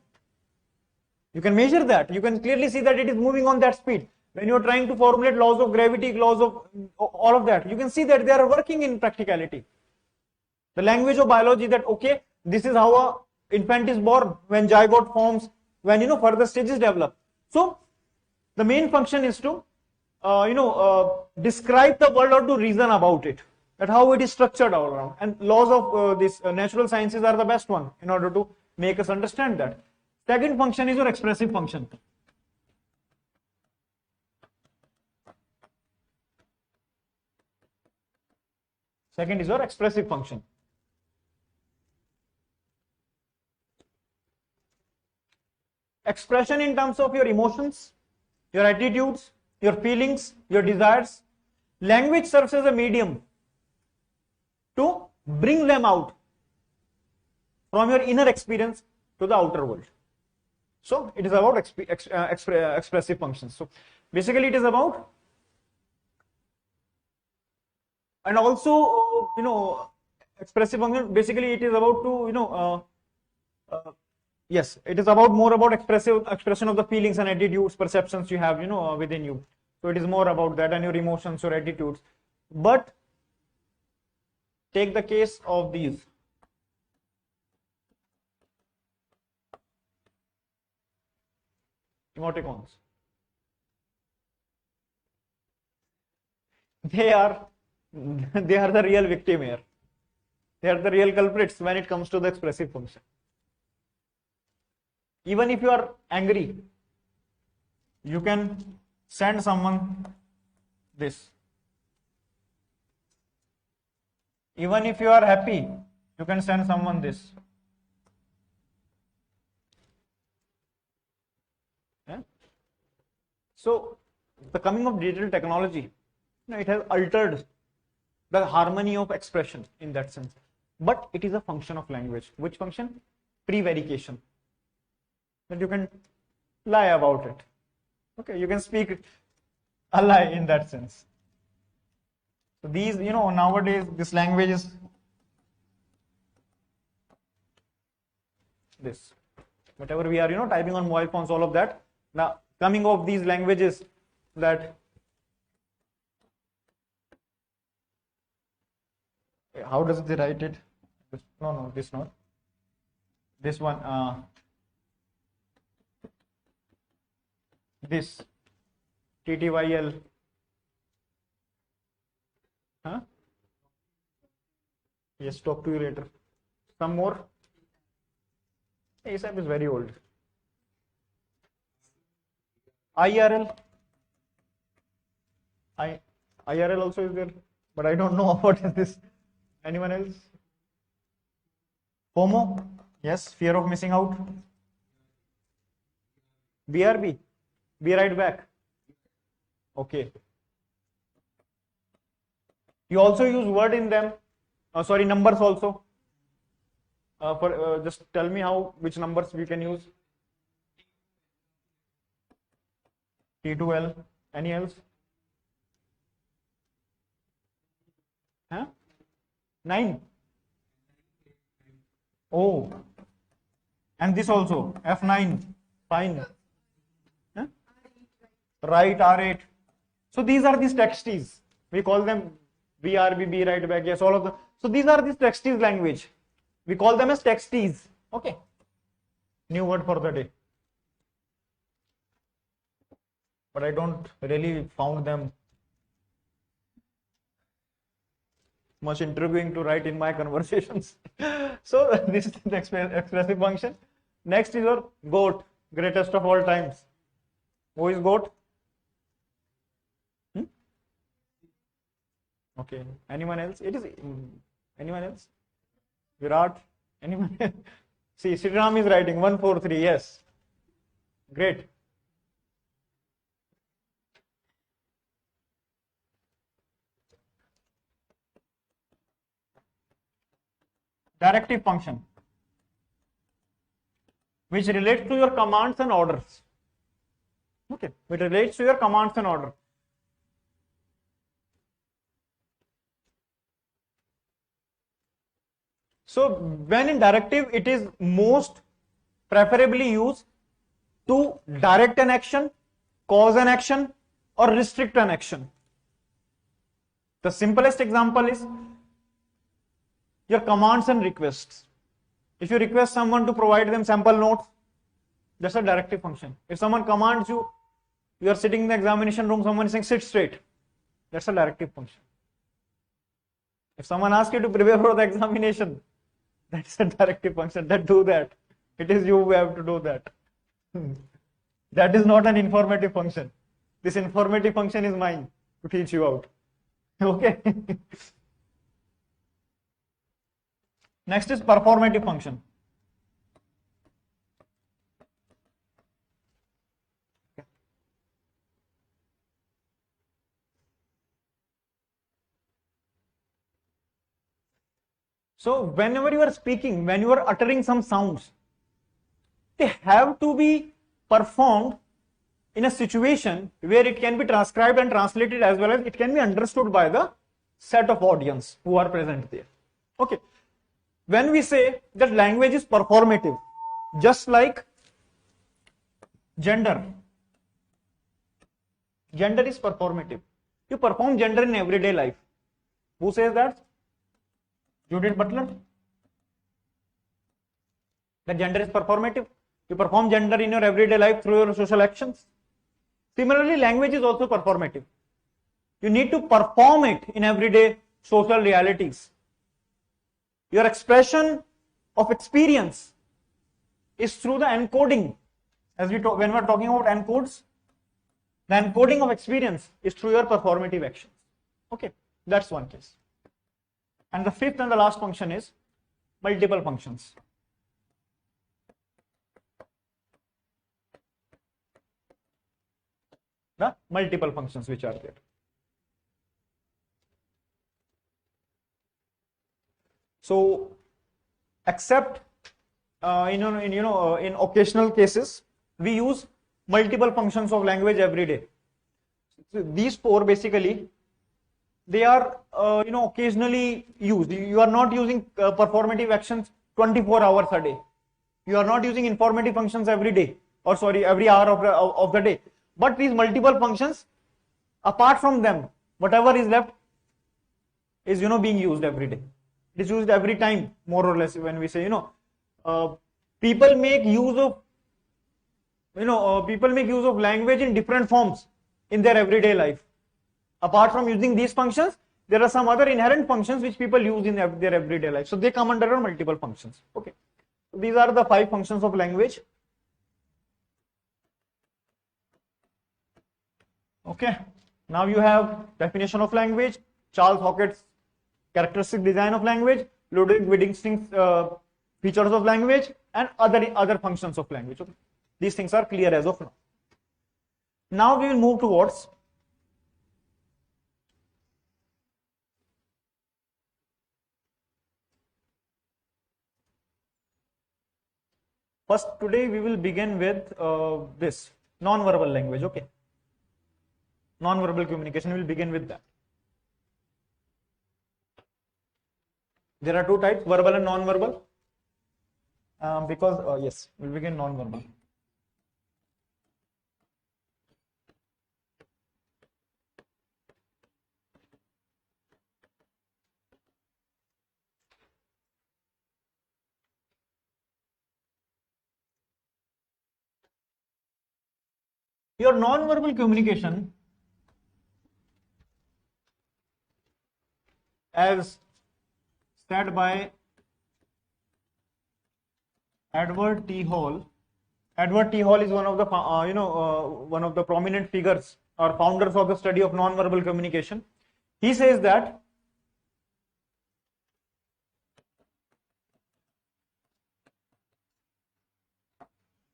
You can measure that. You can clearly see that it is moving on that speed. When you're trying to formulate laws of gravity, laws of all of that, you can see that they are working in practicality. The language of biology, that okay, this is how an infant is born, when zygote forms, when further stages develop. So the main function is to describe the world or to reason about it, that how it is structured all around. And laws of this natural sciences are the best one in order to make us understand that. Second function is your expressive function. Second is your expressive function. Expression in terms of your emotions, your attitudes, your feelings, your desires. Language serves as a medium to bring them out from your inner experience to the outer world. So it is about expressive functions. So basically it is about, and also expressive function, basically it is about to yes, it is about more about expression of the feelings and attitudes, perceptions you have within you. So it is more about that, and your emotions, your attitudes. But take the case of these. Emoticons. They are the real victim here. They are the real culprits when it comes to the expressive function. Even if you are angry, you can send someone this. Even if you are happy, you can send someone this. Yeah? So the coming of digital technology, it has altered the harmony of expression in that sense. But it is a function of language. Which function? Prevarication. That you can lie about it. Okay, you can speak a lie in that sense. So these, nowadays this language is this. Whatever we are, typing on mobile phones, all of that. Now, coming of these languages that How does they write it? No, this not. This one, this TTYL. Huh? Yes, talk to you later. Some more? ASAP is very old. IRL. IRL also is there, but I don't know what is this. Anyone else? FOMO? Yes, fear of missing out. BRB? Be right back. Okay. You also use word in them. Numbers also. Just tell me which numbers we can use. T2L. Any else? Huh? 9. Oh. And this also. F9. Fine. Huh? Right, R8. So these are these texties. We call them BRB, be right back. Yes, all of them. So these are these texties language. We call them as texties. Okay. New word for the day. But I don't really found them much interviewing to write in my conversations. So this is the expressive function. Next is your GOAT, greatest of all times. Who is GOAT? Okay. Anyone else? Anyone else? Virat? Anyone else? See, Sriram is writing 143. Yes. Great. Directive function, which relates to your commands and orders. Okay, it relates to your commands and order. So when in directive, it is most preferably used to direct an action, cause an action, or restrict an action. The simplest example is your commands and requests. If you request someone to provide them sample notes, that's a directive function. If someone commands you, you are sitting in the examination room, someone is saying sit straight, that's a directive function. If someone asks you to prepare for the examination, that's a directive function, that do that. It is you who have to do that. That is not an informative function. This informative function is mine to teach you out. Okay. Next is performative function. So whenever you are speaking, when you are uttering some sounds, they have to be performed in a situation where it can be transcribed and translated, as well as it can be understood by the set of audience who are present there. Okay. When we say that language is performative, just like gender is performative. You perform gender in everyday life. Who says that? Judith Butler. That gender is performative. You perform gender in your everyday life through your social actions. Similarly, language is also performative. You need to perform it in everyday social realities. Your expression of experience is through the encoding. As when we are talking about encodes, the encoding of experience is through your performative actions. Okay, that's one case. And the fifth and the last function is multiple functions. The multiple functions which are there. So, except in occasional cases, we use multiple functions of language every day. So these four basically, they are occasionally used. You are not using performative actions 24 hours a day. You are not using informative functions every day, or sorry, every hour of the day. But these multiple functions, apart from them, whatever is left is being used every day. It is used every time, more or less, when we say, people make use of, people make use of language in different forms in their everyday life. Apart from using these functions, there are some other inherent functions which people use in their everyday life. So they come under multiple functions. Okay. So these are the 5 functions of language. Okay. Now you have definition of language, Charles Hockett's characteristic design of language, Ludwig Wittgenstein's features of language, and other functions of language. Okay. These things are clear as of now. Now we will move towards first. Today we will begin with this non-verbal language. Okay. Non-verbal communication, we will begin with that. There are 2 types, verbal and non-verbal. Yes, we'll begin non-verbal. Your non-verbal communication, as said by Edward T. Hall. Edward T. Hall is one of the one of the prominent figures or founders of the study of non-verbal communication. He says that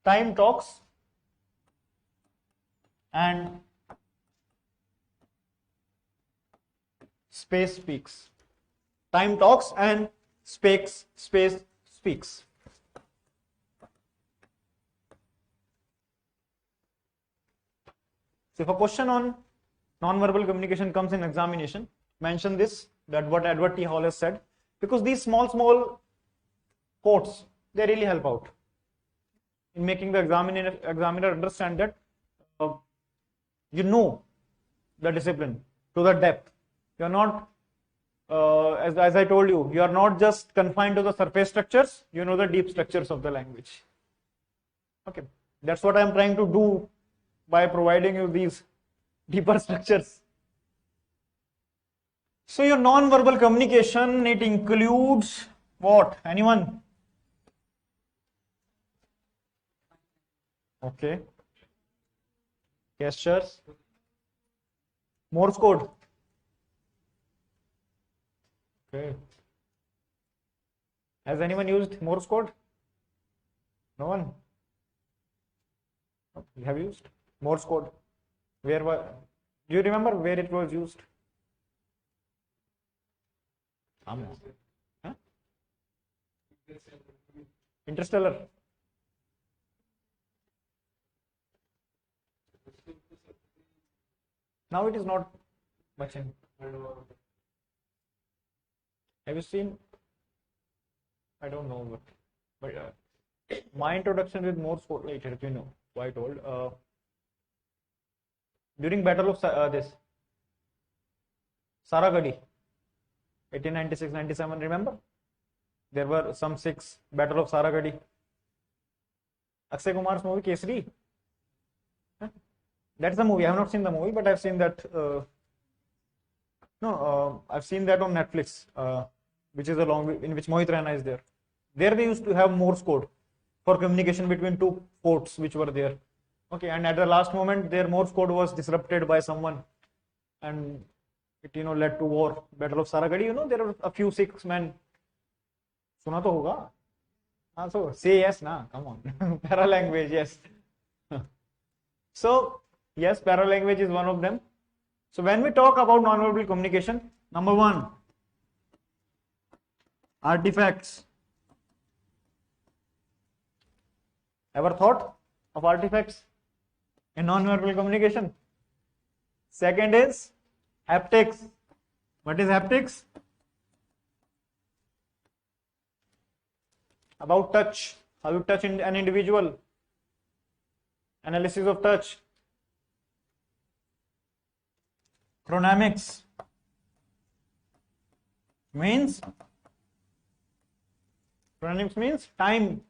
time talks and space speaks. Time talks and space speaks. So if a question on non-verbal communication comes in examination, mention this, that what Edward T. Hall has said, because these small quotes, they really help out in making the examiner understand that you know the discipline to the depth. You are not, as I told you, you are not just confined to the surface structures, you know the deep structures of the language. Okay, that's what I am trying to do by providing you these deeper structures. So your non-verbal communication, it includes what? Anyone? Okay. Gestures. Morse code. Okay. Has anyone used Morse code? No one? You have used Morse code. Do you remember where it was used? Huh? Interstellar. Now it is not much in. Have you seen? I don't know, but my introduction with Morse code, later, you know, quite old. During Battle of Saragadi, 1896-97, remember? There were some 6 Battle of Saragadi. Akshay Kumar's movie Kesari. Huh? That's the movie. I have not seen the movie, but I've seen that. I've seen that on Netflix, which is in which Mohit Rana is there. There they used to have Morse code for communication between 2 forts which were there. Okay, and at the last moment, their Morse code was disrupted by someone, and it led to war. Battle of Saragadi. There were a few 6 men. Suna to hoga. So say yes, na. Come on. Paralanguage, yes. So yes, paralanguage is one of them. So when we talk about nonverbal communication, number 1, artifacts. Ever thought of artifacts in non-verbal communication? Second is haptics. What is haptics? About touch, how you touch an individual, analysis of touch. Chronamics means Chrononyms means time.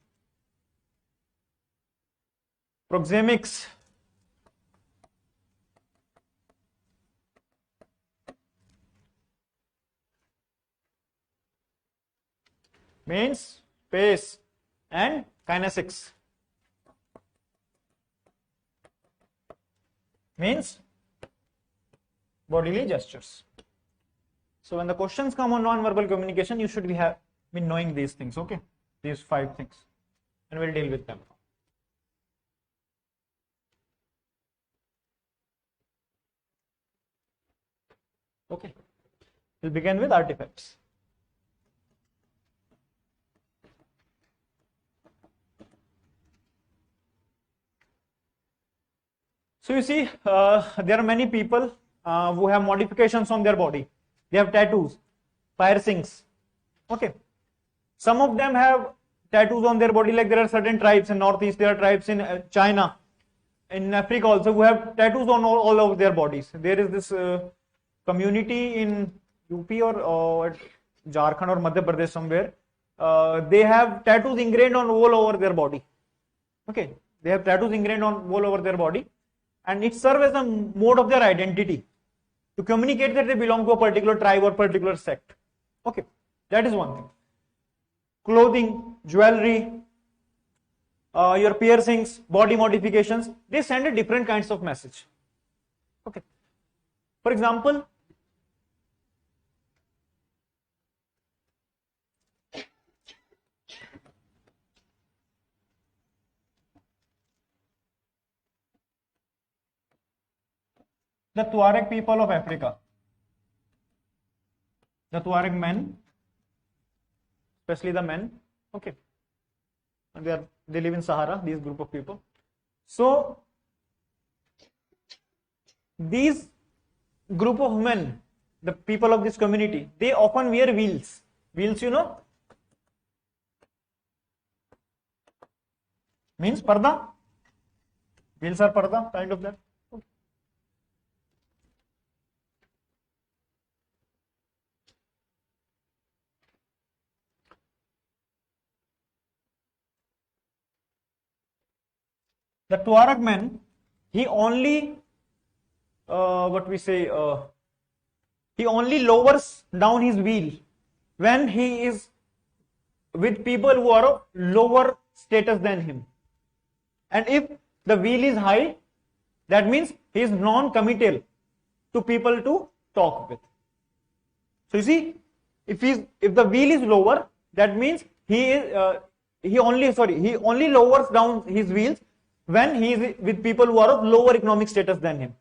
Proxemics. Means space. And kinesics means bodily gestures. So when the questions come on non-verbal communication, you should have been knowing these things, okay? These 5 things, and we'll deal with them. Okay, we'll begin with artifacts. So you see, there are many people who have modifications on their body. They have tattoos, piercings. Okay. Some of them have tattoos on their body, like there are certain tribes in Northeast, there are tribes in China, in Africa also, who have tattoos on all over their bodies. There is this community in UP or Jharkhand or Madhya Pradesh somewhere. They have tattoos ingrained on all over their body. Okay. They have tattoos ingrained on all over their body. And it serves as a mode of their identity to communicate that they belong to a particular tribe or particular sect. Okay, that is one thing. Clothing, jewelry, your piercings, body modifications, they send a different kinds of message. Okay, for example, the Tuareg people of Africa, the Tuareg men, especially the men, okay, and they live in Sahara, these group of people. So these group of men, the people of this community, they often wear veils. Veils, you know, means parda. Veils are parda, kind of that. The Tuareg man, he only, he only lowers down his wheel when he is with people who are of lower status than him. And if the wheel is high, that means he is non-committal to people to talk with. So you see, if the wheel is lower, that means he only lowers down his wheels when he is with people who are of lower economic status than him.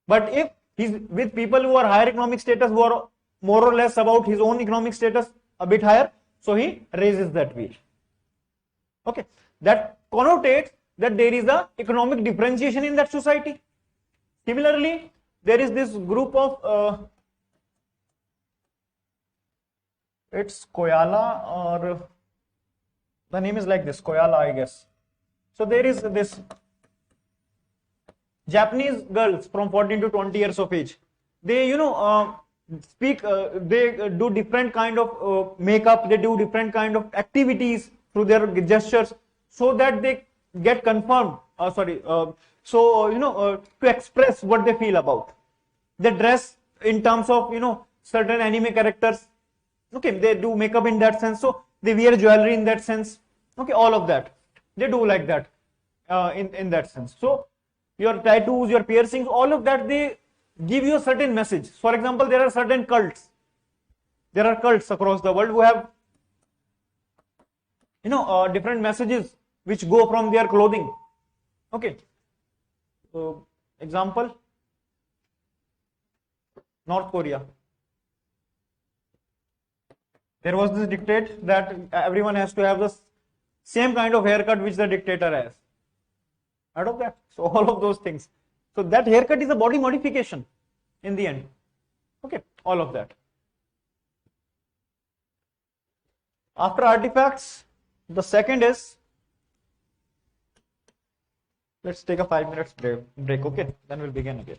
But if he's with people who are higher economic status, who are more or less about his own economic status, a bit higher, so he raises that wheel. Okay, that connotates that there is a economic differentiation in that society. Similarly, there is this group of it's Koyala, or the name is like this, Koyala, I guess. So there is this Japanese girls from 14 to 20 years of age. They, speak, they do different kind of makeup, they do different kind of activities through their gestures, so that they get confirmed, to express what they feel about. They dress in terms of, certain anime characters. Okay, they do makeup in that sense, so they wear jewelry in that sense. Okay, all of that. They do like that in that sense. So your tattoos, your piercings, all of that, they give you a certain message. For example, there are certain cults. There are cults across the world who have, different messages which go from their clothing. Okay. So, example, North Korea. There was this dictate that everyone has to have the same kind of haircut which the dictator has. Out of that, so all of those things. So that haircut is a body modification in the end. Okay, all of that. After artifacts, the second is, let's take a 5 minutes break, okay? Then we'll begin again.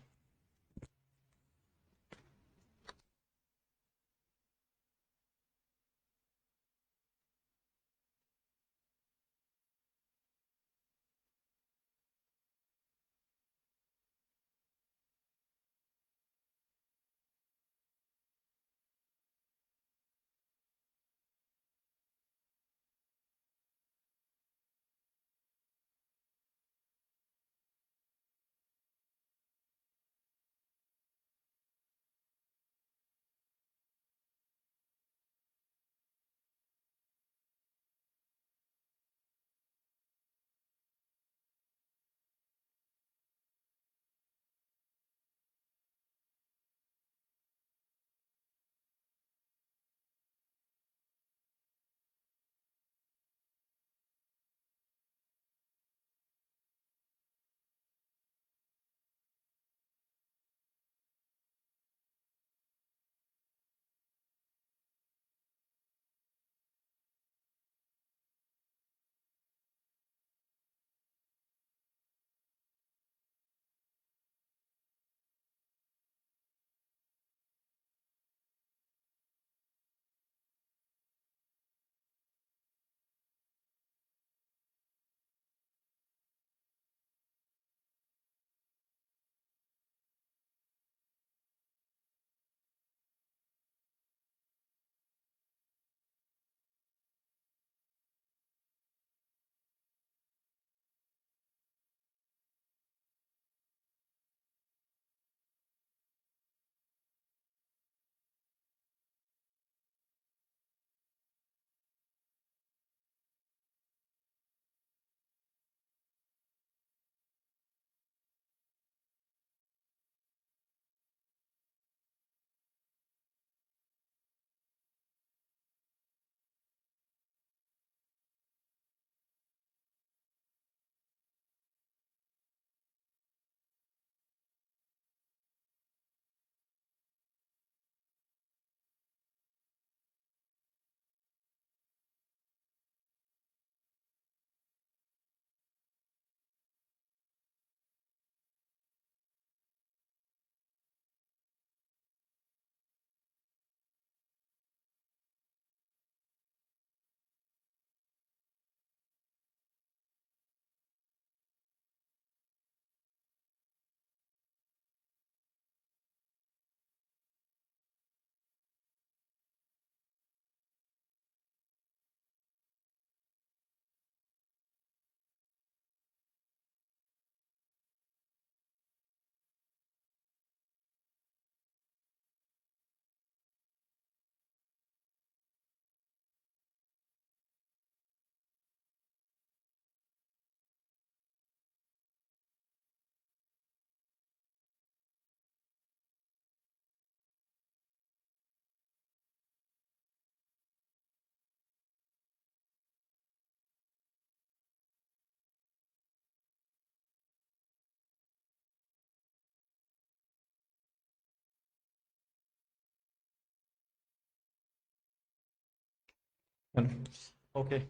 Okay.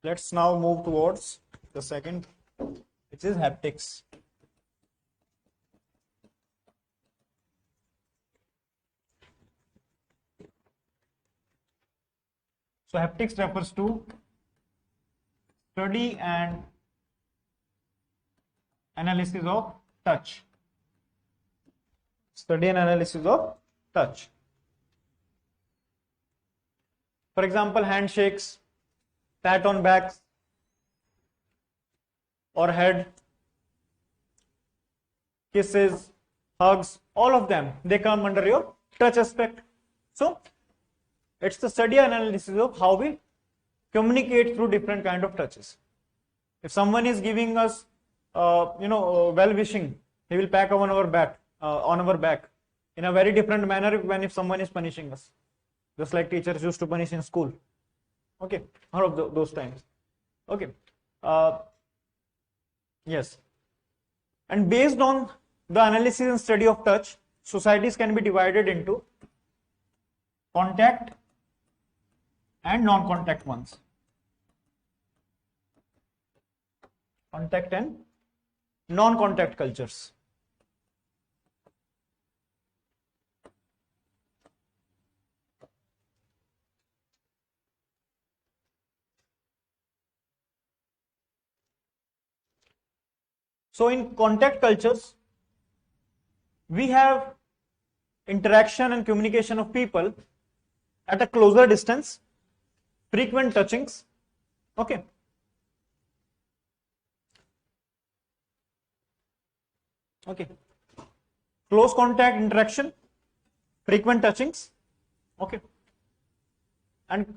Let's now move towards the second, which is haptics. So haptics refers to study and analysis of touch. Study and analysis of touch. For example, handshakes, pat on backs or head, kisses, hugs, all of them, they come under your touch aspect. So it's the study and analysis of how we communicate through different kind of touches. If someone is giving us, well wishing, he will pat on our back, in a very different manner if someone is punishing us, just like teachers used to punish in school. Okay, all of those times. Okay, yes, and based on the analysis and study of touch, societies can be divided into contact and non-contact ones. Contact and non-contact cultures. So in contact cultures, we have interaction and communication of people at a closer distance, frequent touchings. Okay. Okay. Close contact interaction, frequent touchings. Okay. And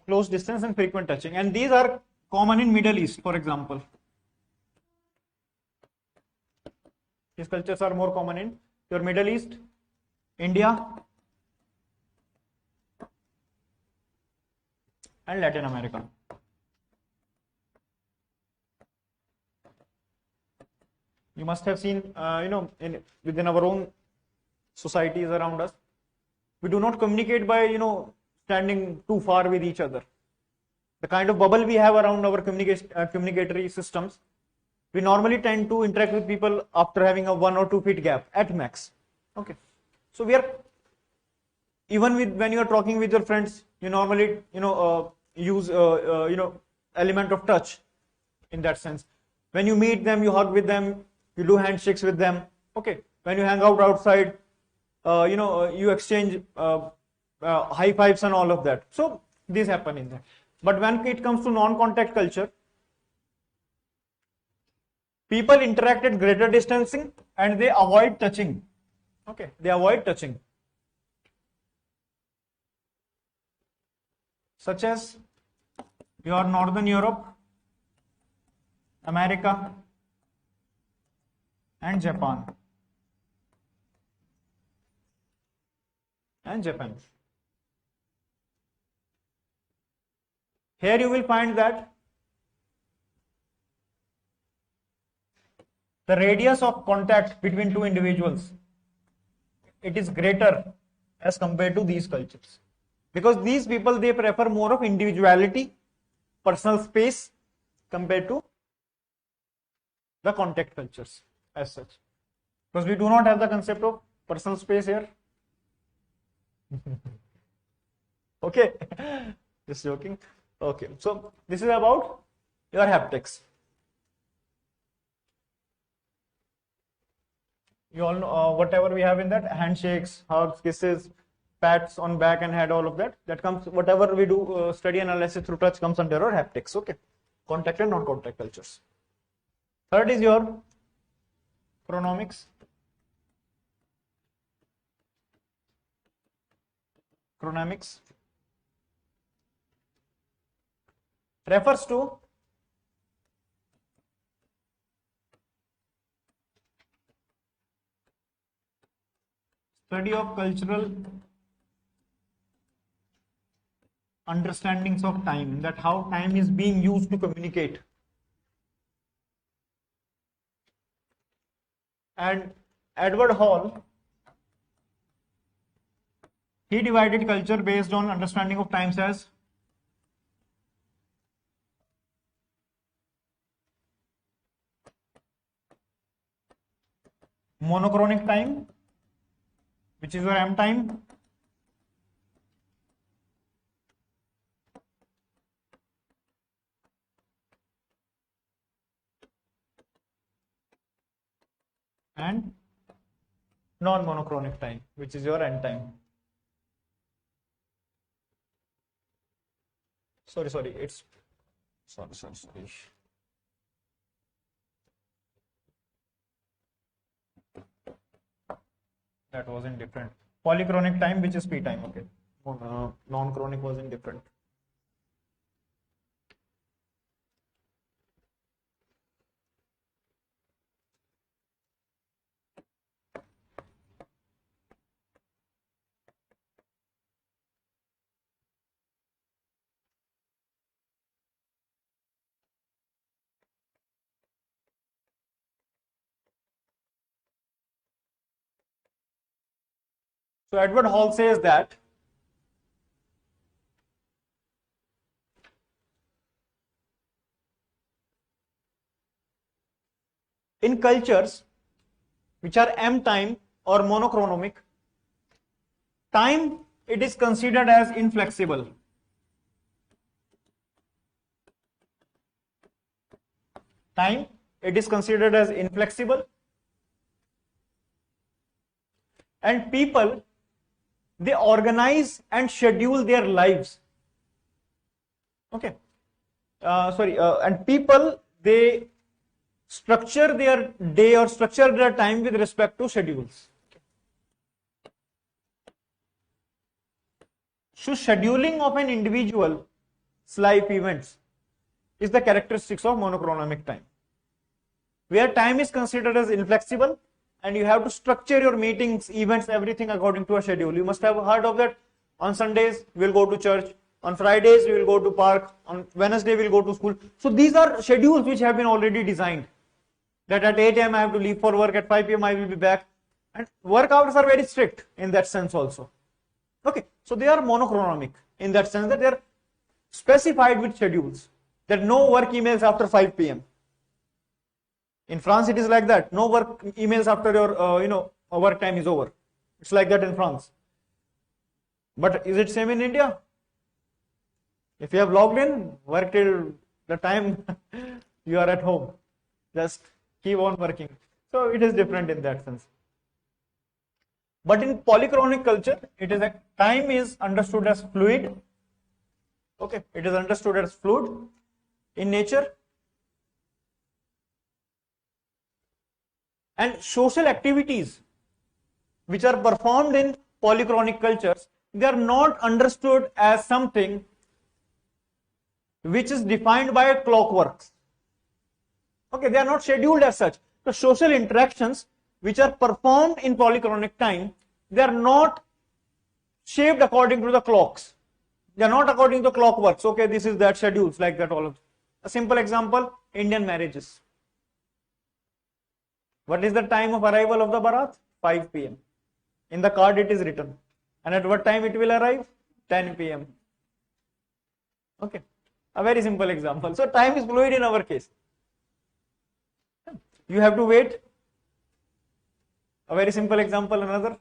close distance and frequent touching. And these are common in Middle East, for example. These cultures are more common in your Middle East, India, and Latin America. You must have seen, within our own societies around us, we do not communicate by, standing too far with each other. The kind of bubble we have around our communicatory systems, we normally tend to interact with people after having a 1 or 2 feet gap at max. Okay, so we are, even when you are talking with your friends, you normally use element of touch in that sense. When you meet them, you hug with them, you do handshakes with them. Okay, when you hang out outside, you exchange high fives and all of that. So these happen in there. But when it comes to non-contact culture, people interact at greater distancing and they avoid touching. Okay, they avoid touching. Such as your Northern Europe, America, and Japan. Here you will find that the radius of contact between two individuals, it is greater as compared to these cultures, because these people, they prefer more of individuality, personal space, compared to the contact cultures as such, because we do not have the concept of personal space here. Okay, just joking. Okay, so this is about your haptics. You all know whatever we have in that: handshakes, hugs, kisses, pats on back and head, all of that. That comes, whatever we do study analysis through touch comes under our haptics. Okay, contact and non-contact cultures. Third is your chronomics. Chronamics refers to study of cultural understandings of time, that how time is being used to communicate. And Edward Hall, he divided culture based on understanding of times as monochronic time, which is your M time, and non-monochronic time, which is your N time. Sorry, it's sorry. That was indifferent. Polychronic time, which is P time. Okay. Non-chronic was indifferent. So Edward Hall says that in cultures which are M time or monochronomic, time it is considered as inflexible. Time it is considered as inflexible, and people, they organize and schedule their lives. Okay. And people, they structure their day or structure their time with respect to schedules. So scheduling of an individual's life events is the characteristics of monochronomic time, where time is considered as inflexible and you have to structure your meetings, events, everything according to a schedule. You must have heard of that. On Sundays we will go to church, on Fridays we will go to park, on Wednesday we will go to school. So these are schedules which have been already designed, that at 8 a.m. I have to leave for work, at 5 p.m. I will be back, and work hours are very strict in that sense also. Okay, so they are monochronomic in that sense that they are specified with schedules, that no work emails after 5 p.m. In France it is like that, no work emails after your work time is over. It's like that in France. But is it same in India? If you have logged in, work till the time you are at home, just keep on working. So it is different in that sense. But in polychronic culture, it is time is understood as fluid. Okay, it is understood as fluid in nature. And social activities which are performed in polychronic cultures, they are not understood as something which is defined by clockwork. Okay, they are not scheduled as such. The social interactions which are performed in polychronic time, they are not shaped according to the clocks. They are not according to clockworks. Okay, this is that schedules like that all of them. A simple example, Indian marriages. What is the time of arrival of the Bharat? 5 p.m. In the card it is written. And at what time it will arrive? 10 p.m. Okay, a very simple example. So time is fluid in our case. You have to wait. A very simple example, another.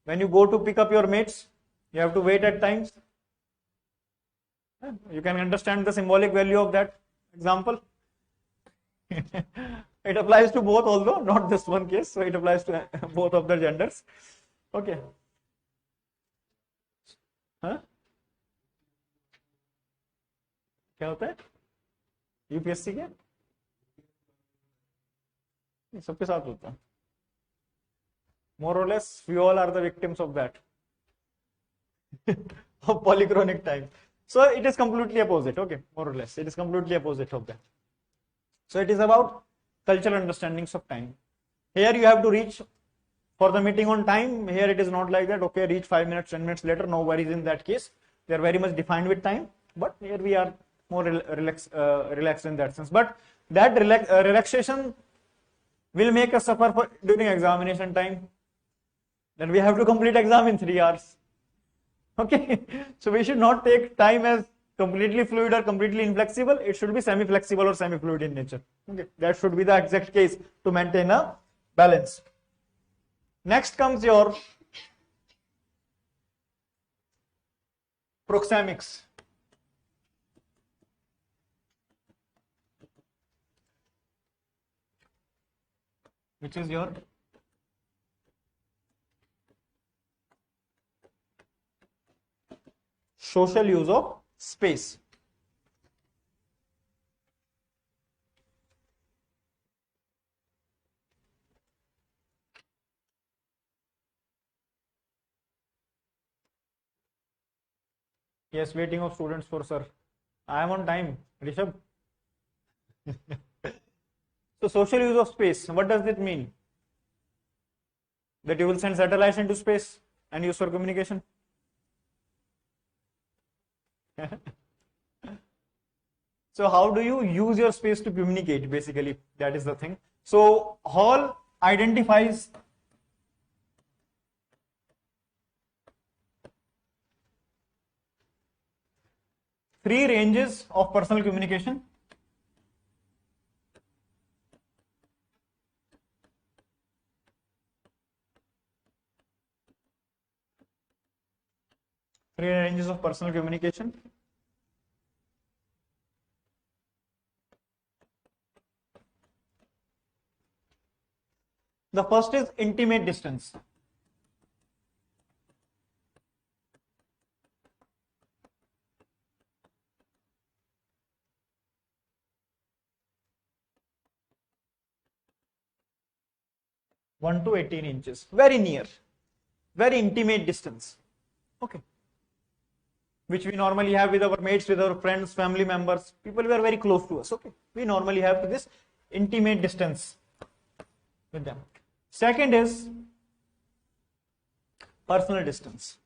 When you go to pick up your mates, you have to wait at times. You can understand the symbolic value of that example. It applies to both, although not this one case. So it applies to both of the genders. Okay. हाँ? क्या होता है? UPSC के? सबके साथ होता है. More or less, we all are the victims of that. Of polychronic time. So it is completely opposite. Okay, more or less, it is completely opposite of that. So it is about cultural understandings of time. Here you have to reach for the meeting on time. Here it is not like that. Okay, reach 5 minutes, 10 minutes later. No worries in that case. They are very much defined with time. But here we are more relaxed in that sense. But that relaxation will make us suffer during examination time. Then we have to complete exam in 3 hours. Okay, so we should not take time as completely fluid or completely inflexible. It should be semi-flexible or semi-fluid in nature. Okay, that should be the exact case to maintain a balance. Next comes your proxemics. Which is your social use of space. Yes, waiting of students for sir. I am on time, Rishabh. So social use of space, what does it mean? That you will send satellites into space and use for communication? So how do you use your space to communicate? Basically, that is the thing. So Hall identifies three ranges of personal communication. Three ranges of personal communication. The first is intimate distance. One to 18 inches, very near, very intimate distance. Okay. Which we normally have with our mates, with our friends, family members, people who are very close to us. Okay. We normally have this intimate distance with them. Second is personal distance.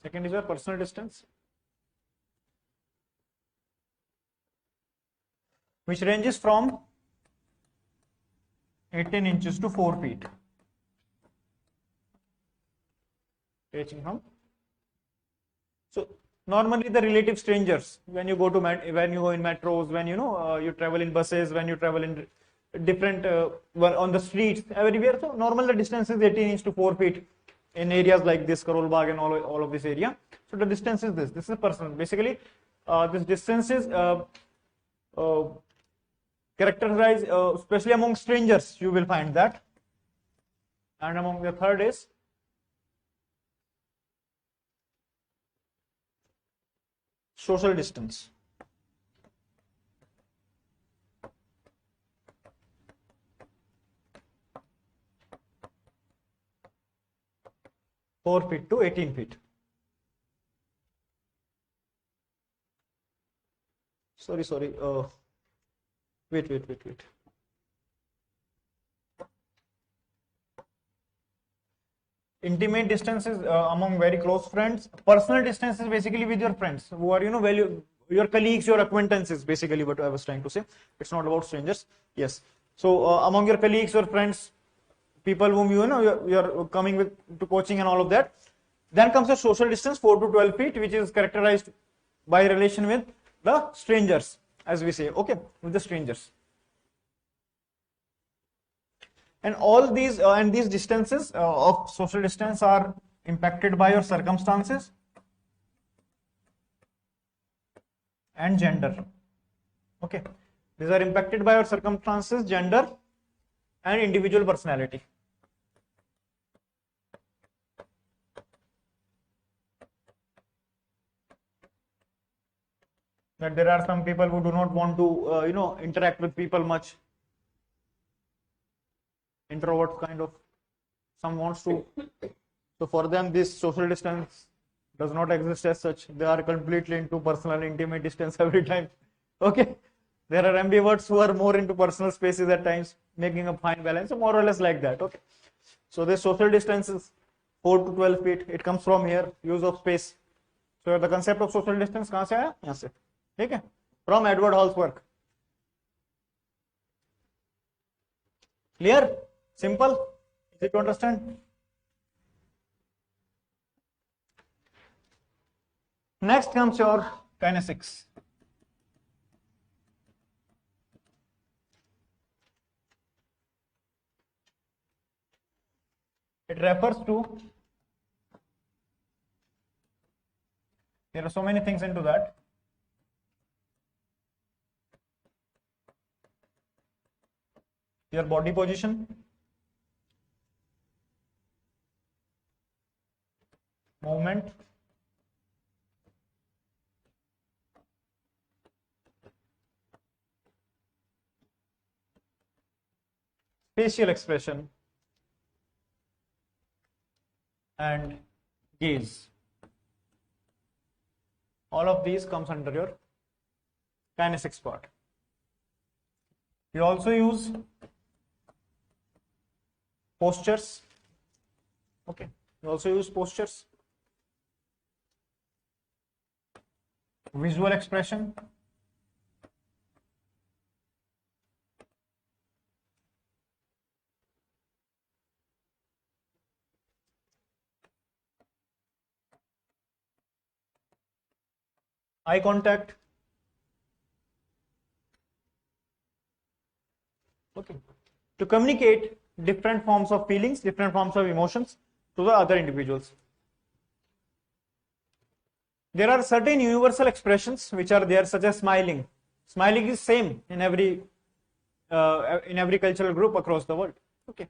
Second is your personal distance, which ranges from 18 inches to 4 feet. Ranging from. So normally the relative strangers, when you go in metros, when you travel in buses, when you travel in different on the streets, everywhere. So normal the distance is 18 inches to 4 feet in areas like this, Karol Bagh and all of this area. So the distance is this. This is personal. Basically, this distance is characterized, especially among strangers, you will find that. And among the third is social distance. Four feet to 18 feet. Sorry. Wait. Intimate distance is among very close friends. Personal distance is basically with your friends who are, your colleagues, your acquaintances, basically what I was trying to say. It's not about strangers. Yes. So among your colleagues, your friends, people whom you're coming with to coaching and all of that. Then comes the social distance, 4 to 12 feet, which is characterized by relation with the strangers, as we say, okay, with the strangers. And all these these distances of social distance are impacted by your circumstances and gender. Okay, these are impacted by your circumstances, gender, and individual personality. That there are some people who do not want to interact with people much. Introvert kind of, some wants to. So for them this social distance does not exist as such. They are completely into personal intimate distance every time. Okay, there are ambiverts who are more into personal spaces at times, making a fine balance. So more or less like that. Okay, so this social distance is 4 to 12 feet. It comes from here, use of space. So the concept of social distance कहाँ से आया? यहाँ से, ठीक है? From Edward Hall's work. Clear? Simple? Easy to understand? Next comes your kinesics. It refers to, there are so many things into that. Your body position, movement, facial expression, and gaze. All of these comes under your kinesics part. We also use postures. Okay, we also use postures, visual expression, eye contact. Okay, to communicate different forms of feelings, different forms of emotions to the other individuals. There are certain universal expressions which are there, such as smiling. Smiling is same in every cultural group across the world. Okay.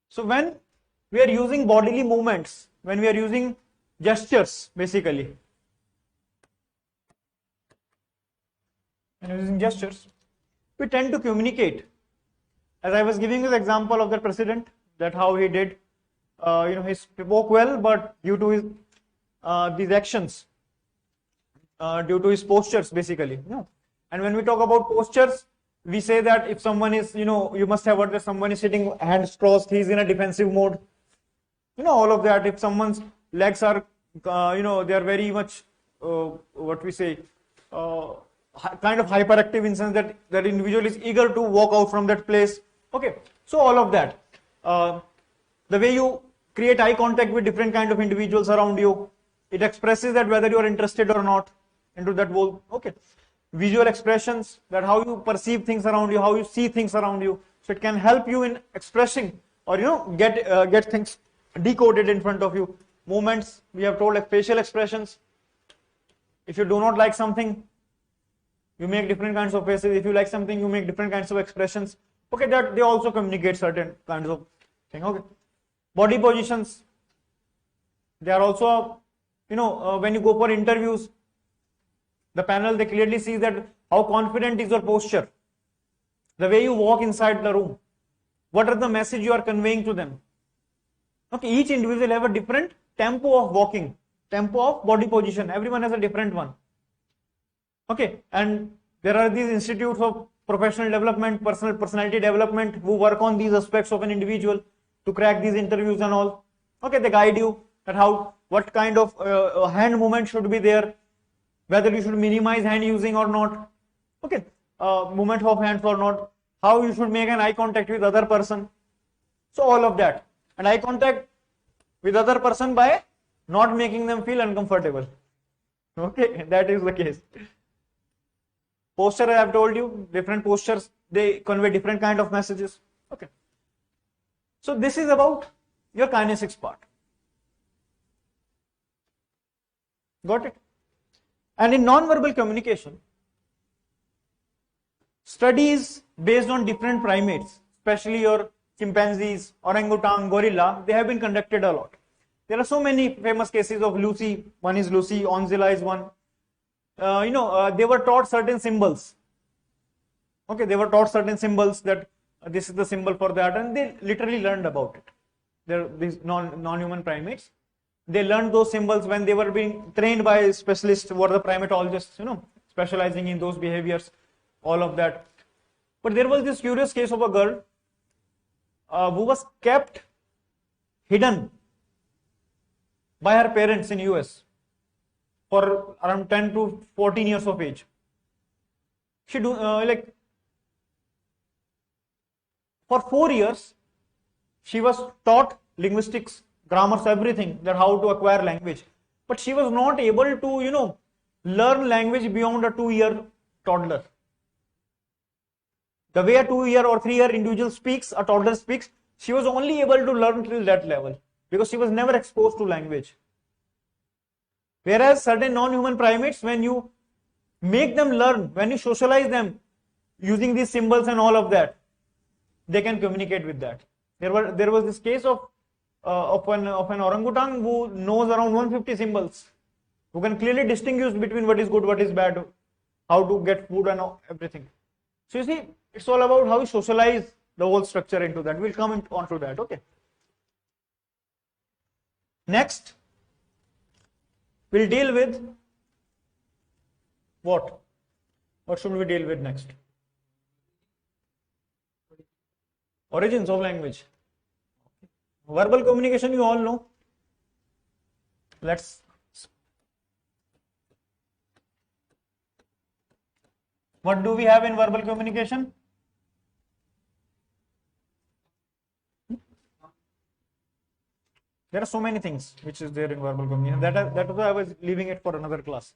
So when we are using bodily movements, when we are using gestures, basically, when using gestures, we tend to communicate. As I was giving you the example of the president, that how he did, he spoke well, but due to his these actions, due to his postures, basically. And when we talk about postures, we say that if someone is, you must have heard that someone is sitting hands crossed, he is in a defensive mode. All of that. If someone's legs are, they are very much, what we say, kind of hyperactive, in sense that that individual is eager to walk out from that place. Okay, so all of that. The way you create eye contact with different kind of individuals around you, it expresses that whether you are interested or not into that whole. Okay, visual expressions, that how you perceive things around you, how you see things around you. So it can help you in expressing, or get things decoded in front of you. Movements, we have told, like facial expressions. If you do not like something, you make different kinds of faces. If you like something, you make different kinds of expressions. Okay, that they also communicate certain kinds of thing. Okay, body positions, they are also, when you go for interviews, the panel, they clearly see that how confident is your posture, the way you walk inside the room, what are the message you are conveying to them. Okay, each individual have a different tempo of walking, tempo of body position. Everyone has a different one. Okay, and there are these institutes of professional development, personality development, who work on these aspects of an individual to crack these interviews and all. Okay, they guide you that what kind of hand movement should be there, whether you should minimize hand using or not. Okay, movement of hands or not, how you should make an eye contact with other person. So all of that, and eye contact with other person by not making them feel uncomfortable. Okay, that is the case. Posture, I have told you, different postures, they convey different kind of messages. Okay, so this is about your kinesics part. Got it? And in non-verbal communication, studies based on different primates, especially your chimpanzees, orangutan, gorilla, they have been conducted a lot. There are so many famous cases of Lucy. One is Lucy, Onzilla is one. They were taught certain symbols. Okay, they were taught certain symbols, that this is the symbol for that, and they literally learned about it. These non-human primates, they learned those symbols when they were being trained by specialists who were the primatologists, specializing in those behaviors, all of that. But there was this curious case of a girl who was kept hidden by her parents in US for around 10 to 14 years of age. She for 4 years, she was taught linguistics, grammars, everything, that how to acquire language. But she was not able to, learn language beyond a 2-year toddler. The way a 2-year or 3-year individual speaks, a toddler speaks, She was only able to learn till that level because she was never exposed to language. Whereas certain non-human primates, when you make them learn, when you socialize them using these symbols and all of that, they can communicate with that. There was this case of an orangutan who knows around 150 symbols, who can clearly distinguish between what is good, what is bad, how to get food and everything. So you see, it's all about how you socialize the whole structure into that. We'll come on to that. Okay. Next, we'll deal with what? What should we deal with next? Origins of language. Verbal communication, you all know. What do we have in verbal communication? There are so many things which is there in verbal communication. That is why I was leaving it for another class.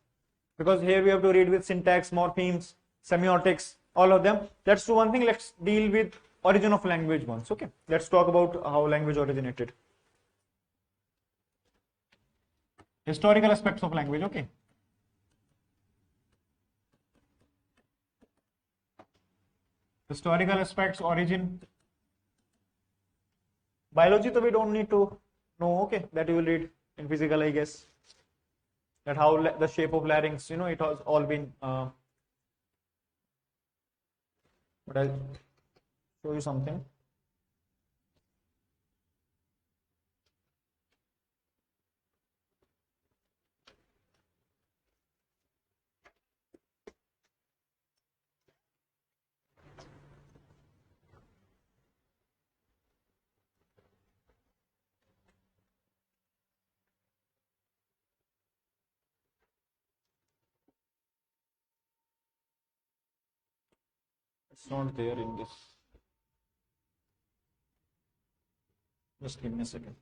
Because here we have to read with syntax, morphemes, semiotics, all of them. Let's do one thing. Let's deal with origin of language once. Okay. Let's talk about how language originated. Historical aspects of language. Okay. Historical aspects, origin. Biology, so we don't need to know. Okay, that you will read in physical, I guess. That how the shape of larynx, it has all been. But I'll show you something. It's not there in this. Just give me a second.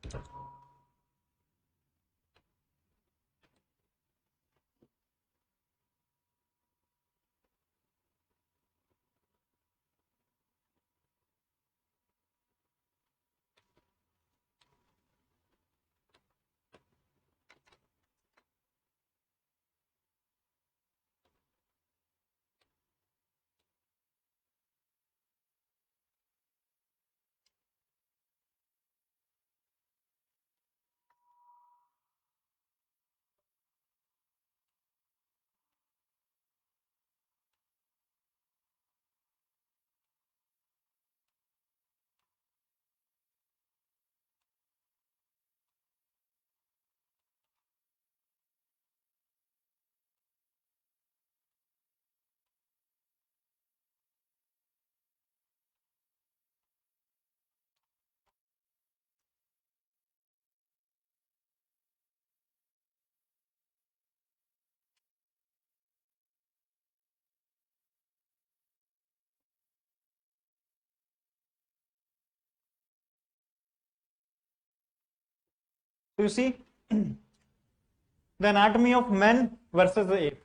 So you see the anatomy of man versus the ape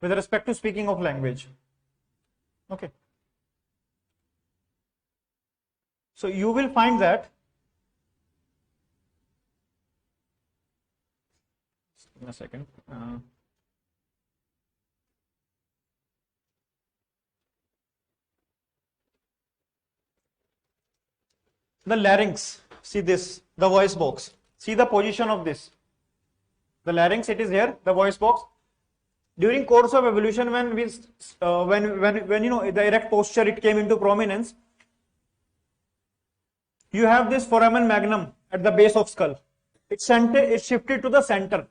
with respect to speaking of language. Okay. So you will find that just give me a second. The larynx, see this, the voice box. See the position of this. The larynx, it is here, the voice box. During course of evolution, when the erect posture it came into prominence, you have this foramen magnum at the base of skull. It shifted to the center.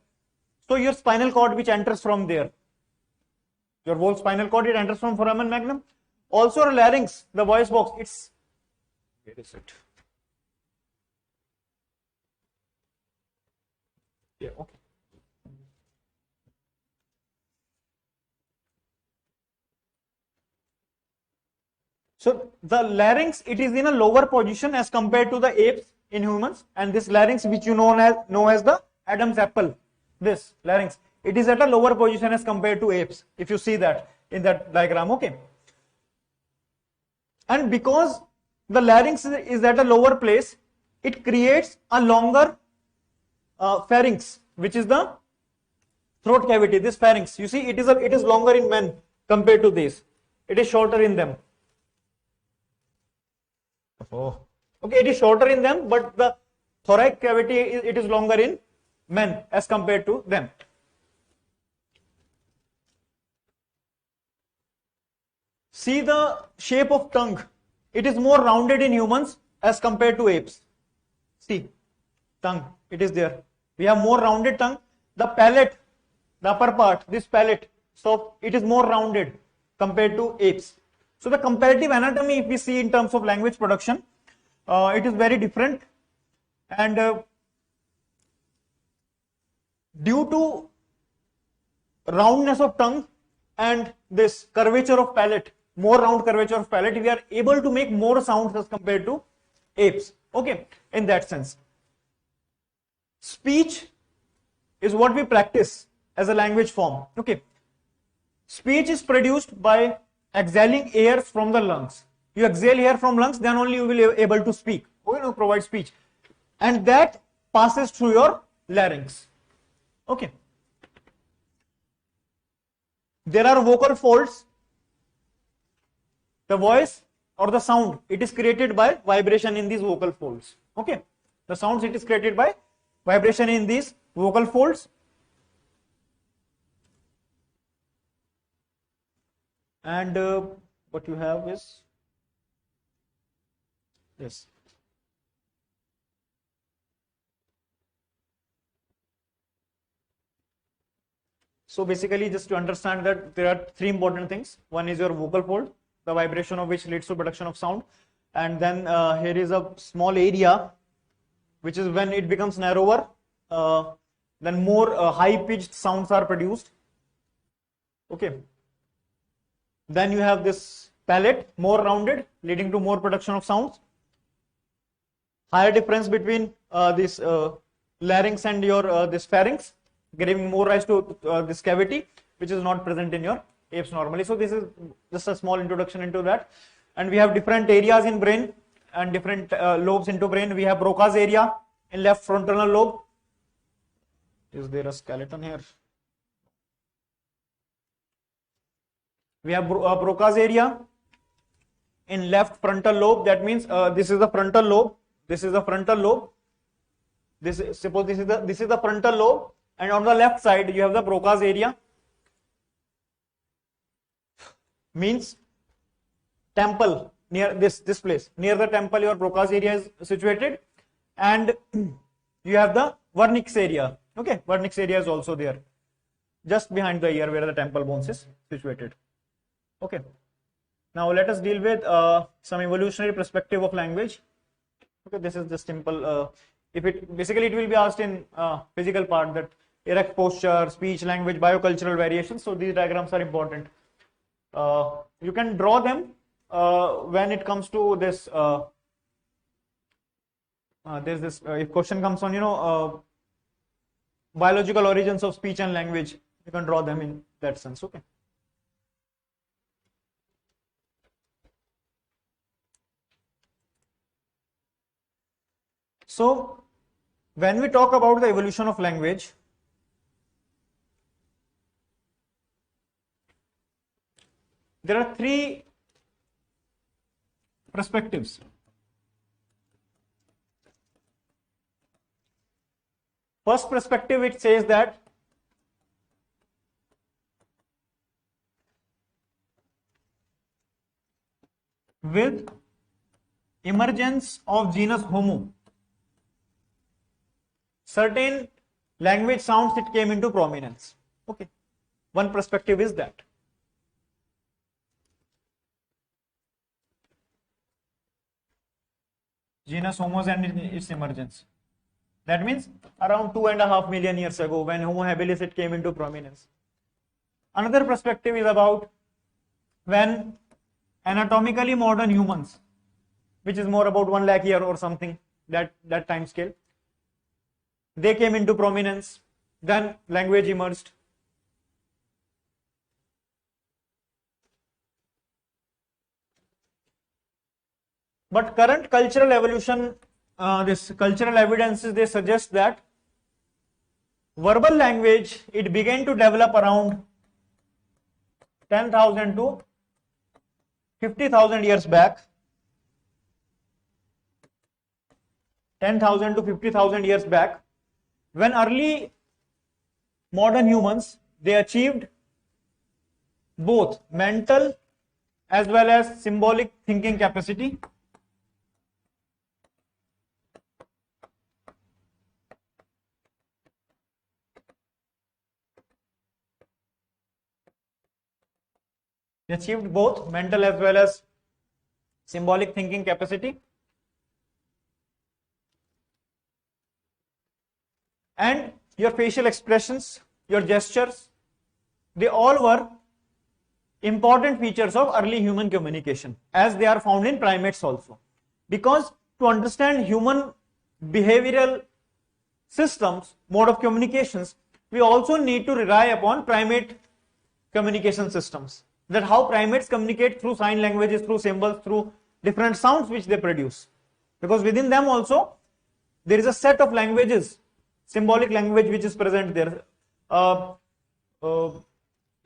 So your spinal cord which enters from there. Your whole spinal cord, it enters from foramen magnum. Also larynx, the voice box, where is it? Yeah, okay. So the larynx, it is in a lower position as compared to the apes in humans, and this larynx which you know as the Adam's apple, this larynx, it is at a lower position as compared to apes, if you see that in that diagram. Okay. And because the larynx is at a lower place, it creates a longer pharynx, which is the throat cavity. This pharynx, you see, it is longer in men compared to this. It is shorter in them. Oh. Okay, it is shorter in them, but the thoracic cavity it is longer in men as compared to them. See the shape of tongue. It is more rounded in humans as compared to apes. See, tongue, it is there. We have more rounded tongue. The palate, the upper part, this palate, so it is more rounded compared to apes. So the comparative anatomy, if we see in terms of language production, it is very different, and due to roundness of tongue and this curvature of palate, more round curvature of palate, we are able to make more sounds as compared to apes. Okay, in that sense. Speech is what we practice as a language form. Okay, speech is produced by exhaling air from the lungs. You exhale air from lungs, then only you will be able to speak. Okay, to provide speech, and that passes through your larynx. Okay. There are vocal folds. The voice or the sound, it is created by vibration in these vocal folds. Okay, the sounds, it is created by vibration in these vocal folds, and what you have is this. So basically, just to understand that there are three important things. One is your vocal fold, the vibration of which leads to production of sound, and then here is a small area which is when it becomes narrower, then more high pitched sounds are produced. Okay, then you have this palate, more rounded, leading to more production of sounds. Higher difference between this larynx and your this pharynx, giving more rise to this cavity, which is not present in your apes normally. So this is just a small introduction into that. And we have different areas in brain and different lobes into brain. We have Broca's area in left frontal lobe. Is there a skeleton here? We have Broca's area in left frontal lobe. That means this is the frontal lobe. This is the frontal lobe. Suppose this is the frontal lobe, and on the left side you have the Broca's area. Means temple, near this place, near the temple your Broca's area is situated, and you have the vernix area. Okay, vernix area is also there, just behind the ear where the temple bones is situated. Okay, now let us deal with some evolutionary perspective of language. Okay, this is just simple. If it basically, it will be asked in physical part, that erect posture, speech, language, biocultural variations. So these diagrams are important. You can draw them when it comes to this. There's this. If question comes on, biological origins of speech and language, you can draw them in that sense. Okay. So when we talk about the evolution of language, there are three perspectives. First perspective, it says that with emergence of genus Homo, certain language sounds, it came into prominence. Okay, one perspective is that. Genus Homo and its emergence. That means around 2.5 million years ago, when Homo habilis it came into prominence. Another perspective is about when anatomically modern humans, which is more about 1 lakh year or something, that time scale, they came into prominence, then language emerged. But current cultural evolution, this cultural evidences, they suggest that verbal language, it began to develop around 10,000 to 50,000 years back. 10,000 to 50,000 years back, when early modern humans, they achieved both mental as well as symbolic thinking capacity. They achieved both mental as well as symbolic thinking capacity. And your facial expressions, your gestures, they all were important features of early human communication, as they are found in primates also. Because to understand human behavioral systems, mode of communications, we also need to rely upon primate communication systems. That how primates communicate through sign languages, through symbols, through different sounds which they produce. Because within them also, there is a set of languages, symbolic language which is present there.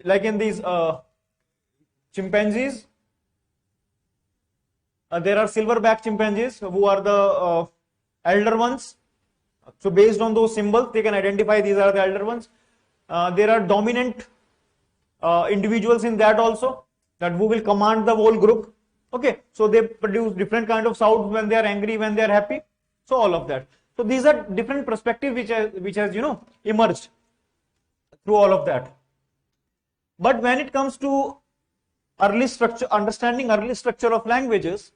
Like in these chimpanzees, there are silverback chimpanzees who are the elder ones. So based on those symbols, they can identify these are the elder ones. There are dominant individuals in that also, that who will command the whole group. Okay, so they produce different kind of sounds when they are angry, when they are happy. So all of that. So these are different perspectives which has emerged through all of that. But when it comes to early structure, understanding early structure of languages,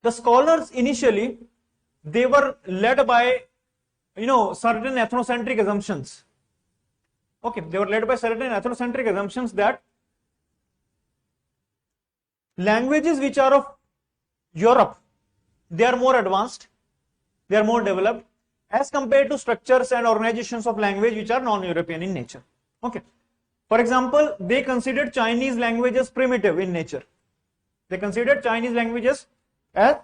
the scholars initially, they were led by certain ethnocentric assumptions. Okay, they were led by certain ethnocentric assumptions that languages which are of Europe, they are more advanced, they are more developed as compared to structures and organizations of language which are non-European in nature. Okay, for example, they considered Chinese languages primitive in nature. They considered Chinese languages as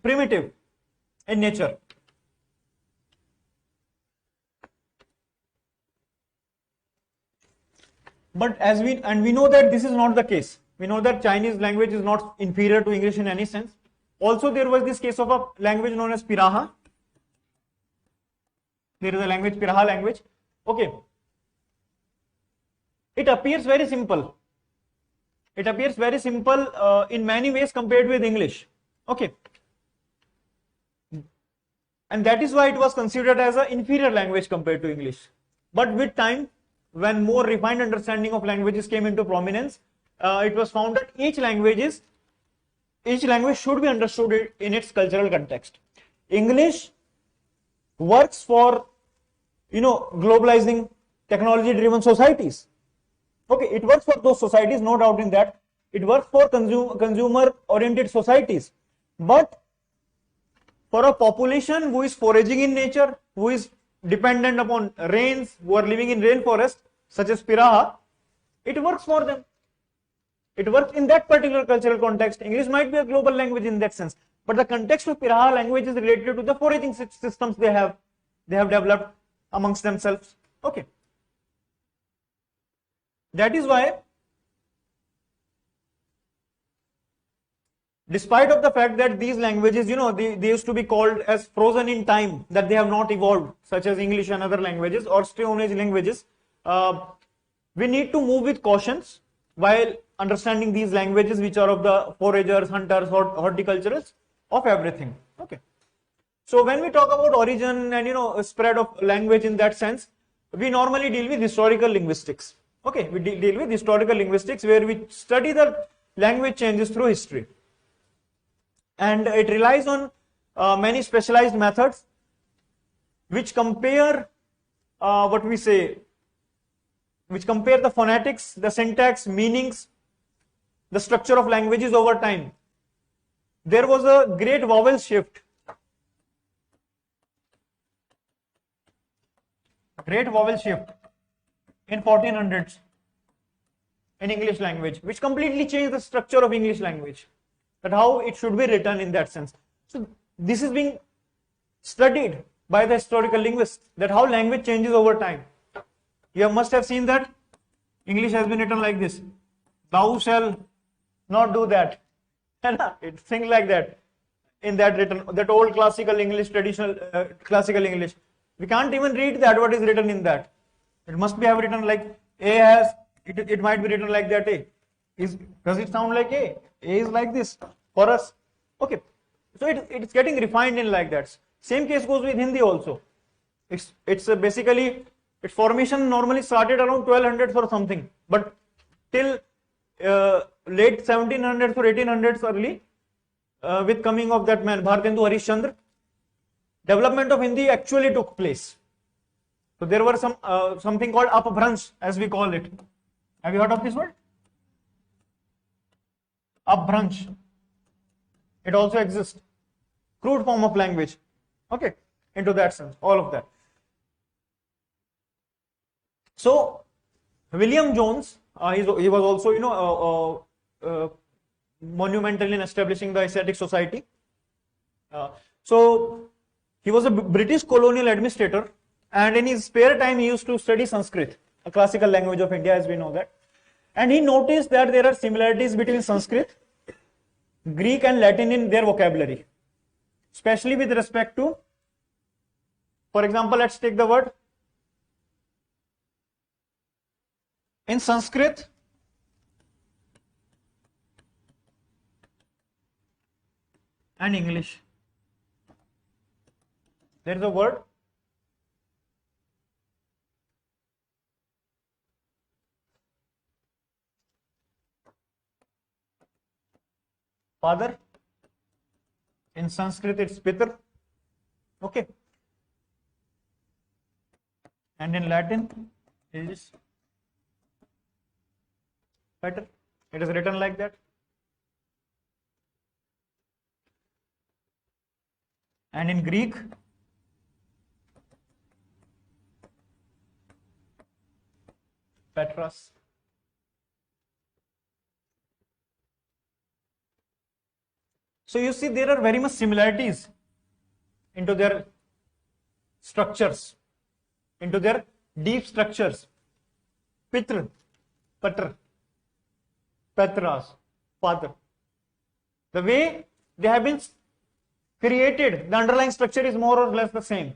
primitive in nature. But we know that this is not the case. We know that Chinese language is not inferior to English in any sense. Also, there was this case of a language known as Piraha. There is a language, Piraha language. Okay. It appears very simple. It appears very simple in many ways compared with English. Okay. And that is why it was considered as an inferior language compared to English. But with time, when more refined understanding of languages came into prominence, it was found that each language should be understood in its cultural context. English works for globalizing technology-driven societies. Okay, it works for those societies, no doubt in that. It works for consumer-oriented societies. But for a population who is foraging in nature, who is dependent upon rains, who are living in rainforest, such as Piraha, it works for them. It works in that particular cultural context. English might be a global language in that sense, but the context of Piraha language is related to the foraging systems they have developed amongst themselves. Okay. That is why, despite of the fact that these languages, they used to be called as frozen in time, that they have not evolved, such as English and other languages or Stone Age languages, we need to move with cautions while understanding these languages which are of the foragers, hunters, horticulturists, of everything. Okay. So when we talk about origin and spread of language in that sense, we normally deal with historical linguistics. Okay, we deal with historical linguistics where we study the language changes through history. And it relies on many specialized methods which compare which compare the phonetics, the syntax, meanings, the structure of languages over time. There was a great vowel shift. Great vowel shift in 1400s in English language, which completely changed the structure of English language. that how it should be written in that sense. So this is being studied by the historical linguists, that how language changes over time. You must have seen that English has been written like this: thou shall not do that. It's things like that in that written, that old classical English, traditional classical English. We can't even read that what is written in that. It must be have written like A has, it might be written like that. A is, does it sound like A? A is like this for us. Okay, so it's getting refined in like that. Same case goes with Hindi also. It's basically, its formation normally started around 1200s or something, but till late 1700s or 1800s early, with coming of that man Bhartendu Harishchandra, development of Hindi actually took place. So there were some something called upbranch, as we call it. Have you heard of this word? Upbranch. It also exists. Crude form of language. Okay, into that sense, all of that. So William Jones, he was also, monumental in establishing the Asiatic Society. So he was a British colonial administrator, and in his spare time he used to study Sanskrit, a classical language of India, as we know that. And he noticed that there are similarities between Sanskrit, Greek and Latin in their vocabulary, especially with respect to, for example, let's take the word in Sanskrit. And English, there is a word father. In Sanskrit it's Piter. Okay, and in Latin it is Pater. It is written like that. And in Greek, Petros. So you see there are very much similarities into their structures, into their deep structures. Pitr, Patr, Petras, father. The way they have been created, the underlying structure is more or less the same.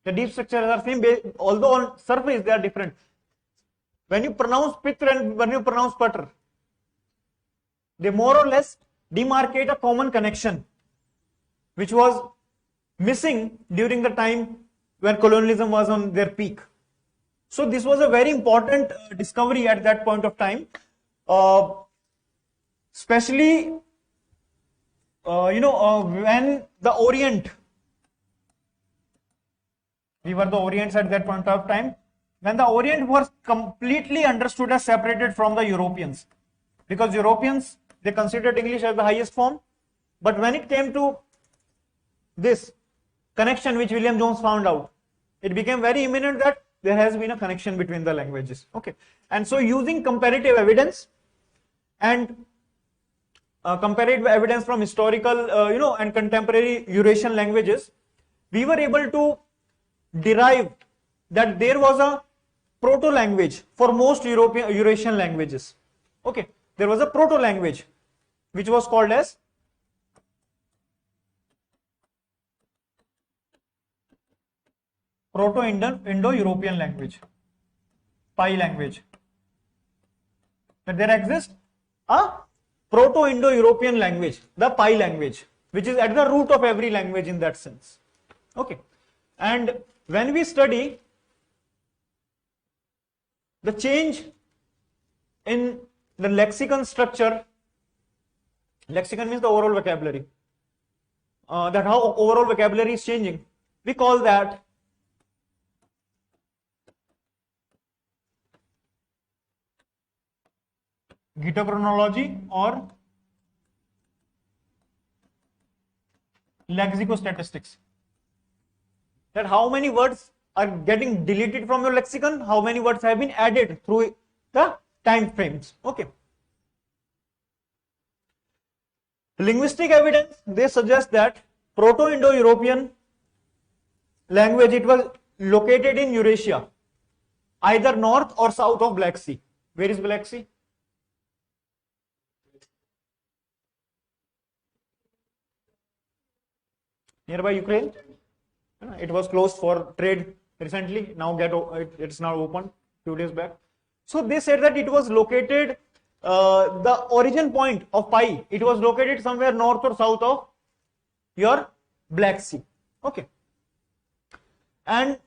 The deep structures are same, although on surface they are different. When you pronounce Pitr and when you pronounce Patr, they more or less demarcate a common connection, which was missing during the time when colonialism was on their peak. So this was a very important discovery at that point of time, especially when the Orient, we were the Orients at that point of time, when the Orient was completely understood as separated from the Europeans, because Europeans, they considered English as the highest form, but when it came to this connection which William Jones found out, it became very imminent that there has been a connection between the languages. Okay, and so using comparative evidence and comparative evidence from historical, and contemporary Eurasian languages, we were able to derive that there was a proto-language for most Eurasian languages. Okay, there was a proto-language which was called as Proto-Indo-European language, PIE language. That there exists a Proto-Indo-European language, the PIE language, which is at the root of every language in that sense. Okay, and when we study the change in the lexicon structure, lexicon means the overall vocabulary, that how overall vocabulary is changing, we call that getochronology or lexicostatistics. That how many words are getting deleted from your lexicon, how many words have been added through the time frames. Okay. Linguistic evidence, they suggest that Proto-Indo-European language, it was located in Eurasia, either north or south of Black Sea. Where is Black Sea? Nearby Ukraine. It was closed for trade recently. Now it's now open few days back. So they said that it was located, the origin point of pi, it was located somewhere north or south of your Black Sea. Okay. And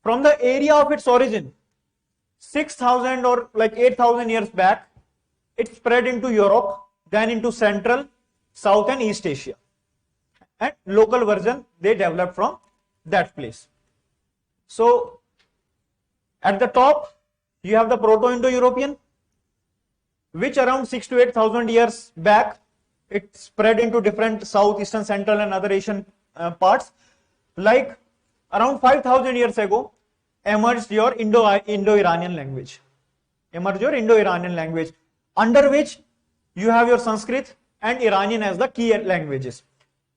from the area of its origin, 6,000 or like 8,000 years back, it spread into Europe, then into Central, South and East Asia. And local version they developed from that place. So at the top you have the Proto-Indo-European, which around 6 to 8,000 years back it spread into different South, Eastern, Central and other Asian parts. Like around 5,000 years ago emerged your Indo-Iranian language. Under which you have your Sanskrit and Iranian as the key languages,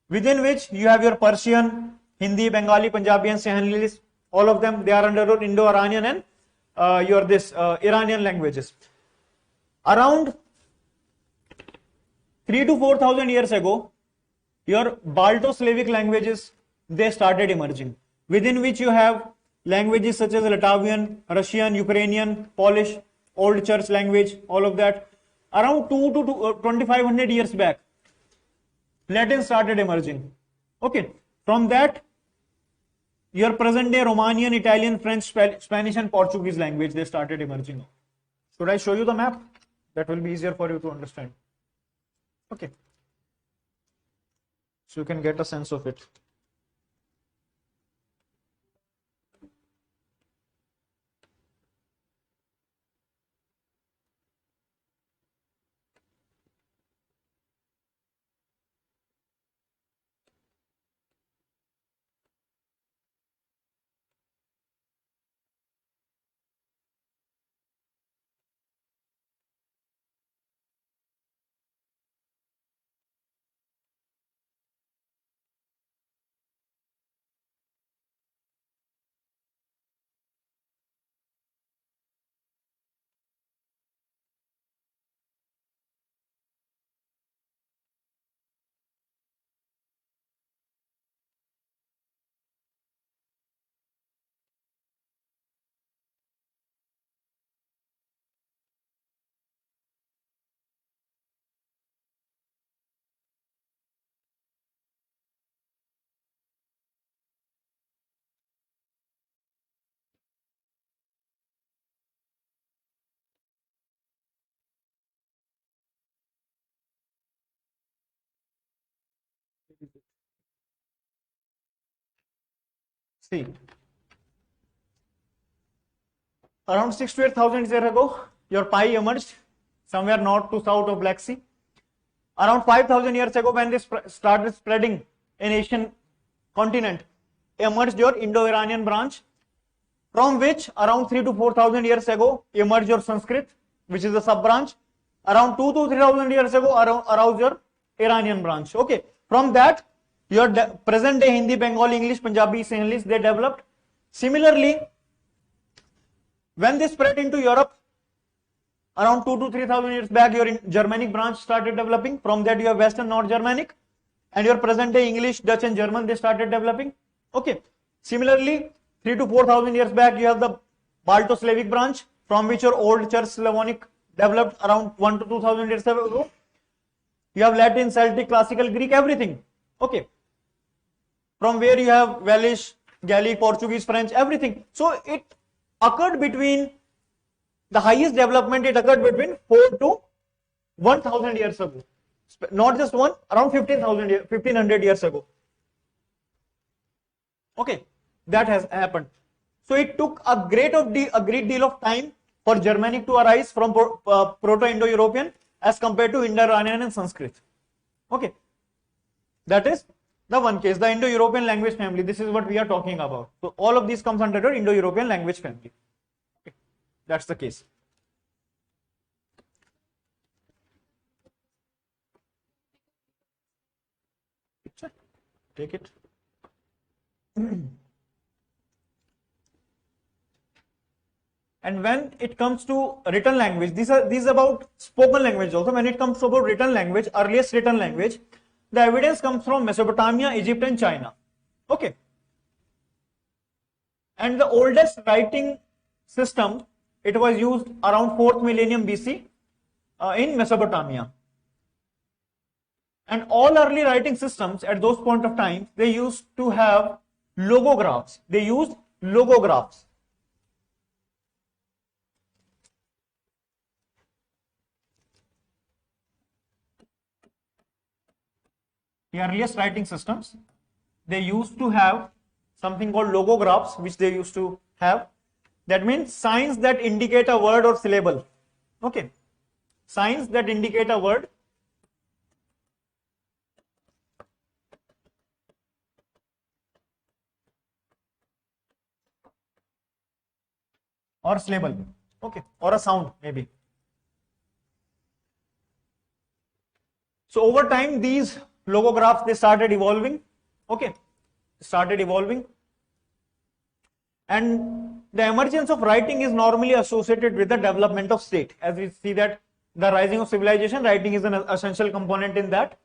within which you have your Persian, Hindi, Bengali, Punjabi and Sinhalese. All of them, they are under Indo-Iranian and Iranian languages. Around 3 to 4,000 years ago, your Balto-Slavic languages, they started emerging, within which you have languages such as Latvian, Russian, Ukrainian, Polish, Old Church language, all of that. Around 2 to 2,500 years back, Latin started emerging. Okay, from that, your present day Romanian, Italian, French, Spanish and Portuguese language, they started emerging. Should I show you the map? That will be easier for you to understand. Okay, so you can get a sense of it. See, around 6 to 8,000 years ago, your pi emerged somewhere north to south of Black Sea. Around 5,000 years ago, when they started spreading in Asian continent, emerged your Indo-Iranian branch, from which around 3 to 4,000 years ago emerged your Sanskrit, which is a sub branch. Around 2 to 3,000 years ago arose your Iranian branch. Okay, from that your present day Hindi, Bengali, English, Punjabi, Sinhalese, they developed. Similarly, when they spread into Europe, around 2 to 3,000 years back, your Germanic branch started developing. From that you have West and North Germanic, and your present day English, Dutch and German, they started developing. Okay, similarly 3 to 4,000 years back you have the Balto-Slavic branch, from which your Old Church Slavonic developed around 1 to 2,000 years ago. You have Latin, Celtic, Classical, Greek, everything. Okay, from where you have Welsh, Gaelic, Portuguese, French, everything. So it occurred between, the highest development, it occurred between 4 to 1,000 years ago. Not just one, around 1,500 years ago. Okay, that has happened. So it took a great deal of time for Germanic to arise from Proto-Indo-European as compared to Indo-Iranian and Sanskrit. Okay, that is the one case, the Indo-European language family. This is what we are talking about. So all of these comes under the Indo-European language family. Okay, that's the case. take it. And when it comes to written language, these are about spoken language also. When it comes to about written language, earliest written language, the evidence comes from Mesopotamia, Egypt, and China. Okay. And the oldest writing system, it was used around 4th millennium BC in Mesopotamia. And all early writing systems at those point of time, they used to have logographs. They used logographs. The earliest writing systems, they used to have something called logographs, which they used to have. That means signs that indicate a word or syllable. Okay. Signs that indicate a word or syllable. Okay. Or a sound maybe. So over time, these logographs, they started evolving. Okay. Started evolving. And the emergence of writing is normally associated with the development of state. As we see that the rising of civilization, writing is an essential component in that.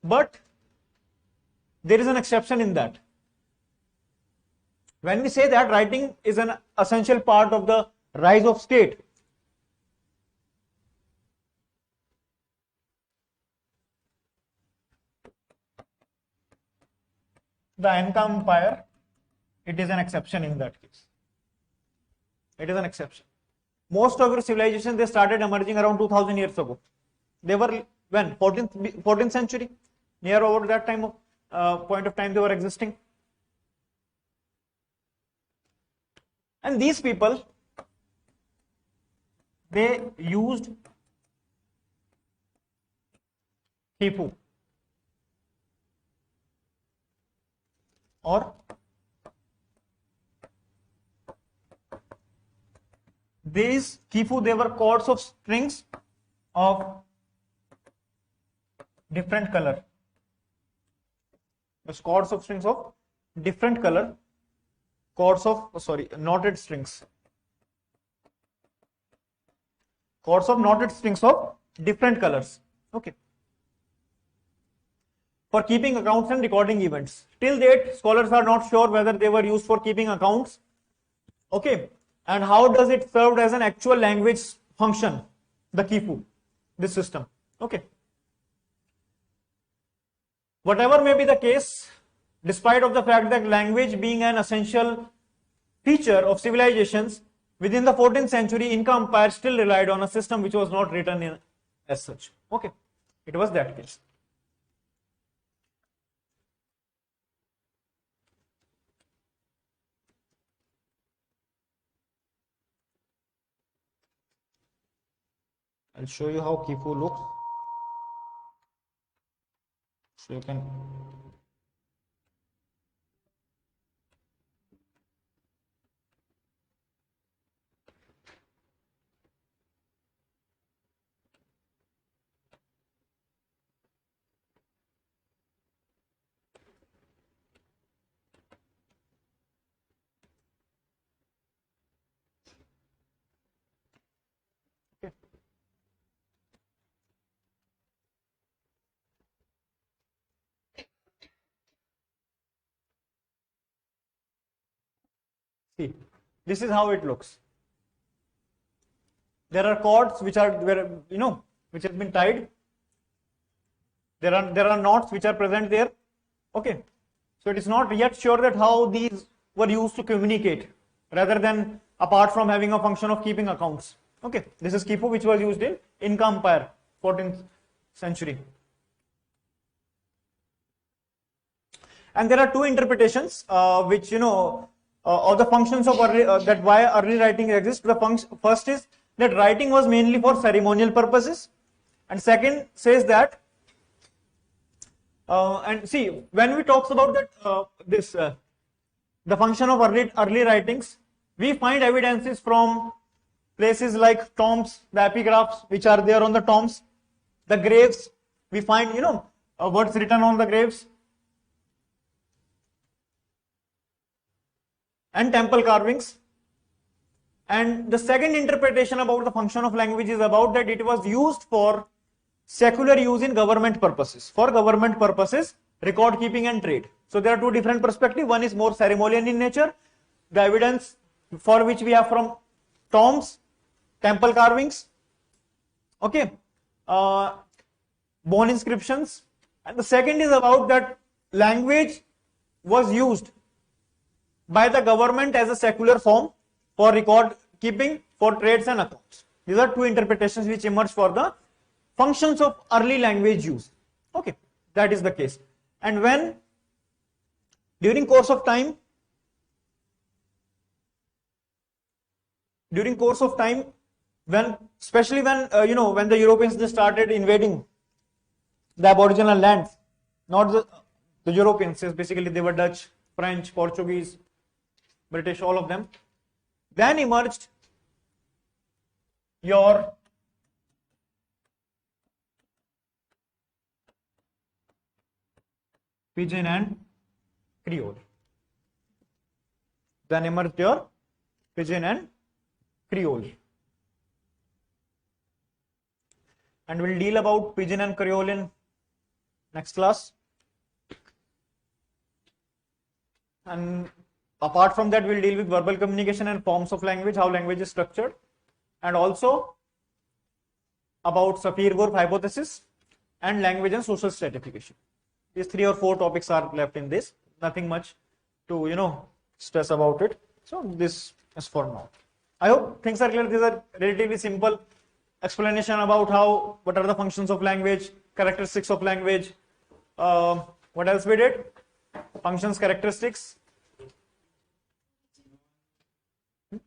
But there is an exception in that. When we say that writing is an essential part of the rise of state, the Inca Empire, it is an exception in that case. It is an exception. Most of your civilizations, they started emerging around 2000 years ago. They were when? 14th century, near over that time of point of time they were existing. And these people, they used Khipu or these Khipu, they were chords of strings of different color. The chords of strings of different color, chords of knotted strings. Chords of knotted strings of different colors. Okay. For keeping accounts and recording events. Till date, scholars are not sure whether they were used for keeping accounts. Okay. And how does it serve as an actual language function? The Khipu, this system. Okay. Whatever may be the case, despite of the fact that language being an essential feature of civilizations, within the 14th century, Inca Empire still relied on a system which was not written in as such. Okay, it was that case. I'll show you how Khipu looks. So you can see, this is how it looks. There are chords which are which has been tied. There are knots which are present there. Okay, so it is not yet sure that how these were used to communicate, rather than apart from having a function of keeping accounts. Okay, this is Khipu, which was used in Inca Empire, 14th century. And there are two interpretations which of the functions of early, that why early writing exists. The first is that writing was mainly for ceremonial purposes, and second says that and see, when we talks about that the function of early writings, we find evidences from places like tombs, the epigraphs which are there on the tombs, the graves, we find, words written on the graves, and temple carvings. And the second interpretation about the function of language is about that it was used for secular use in government purposes. For government purposes, record keeping and trade. So there are two different perspectives. One is more ceremonial in nature, the evidence for which we have from tombs, temple carvings, okay, bone inscriptions. And the second is about that language was used by the government as a secular form for record keeping, for trades and accounts. These are two interpretations which emerge for the functions of early language use. Okay, that is the case. And when during course of time, when especially when when the Europeans just started invading the aboriginal lands, not the Europeans, basically they were Dutch, French, Portuguese, British, all of them. Then emerged your Pidgin and Creole. Then emerged your Pidgin and Creole. And we'll deal about Pidgin and Creole in next class. And apart from that, we'll deal with verbal communication and forms of language, how language is structured, and also about Sapir-Whorf hypothesis and language and social stratification. These 3 or 4 topics are left in this. Nothing much to stress about it. So this is for now. I hope things are clear. These are relatively simple explanation about what are the functions of language, characteristics of language. What else we did? Functions, characteristics,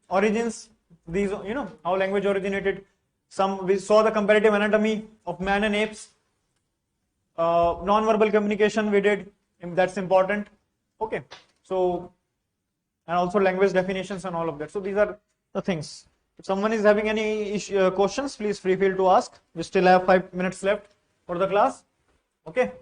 origins. These, how language originated. We saw the comparative anatomy of man and apes. Non-verbal communication we did. That's important. Okay. So, and also language definitions and all of that. So these are the things. If someone is having any questions, please feel free to ask. We still have 5 minutes left for the class. Okay.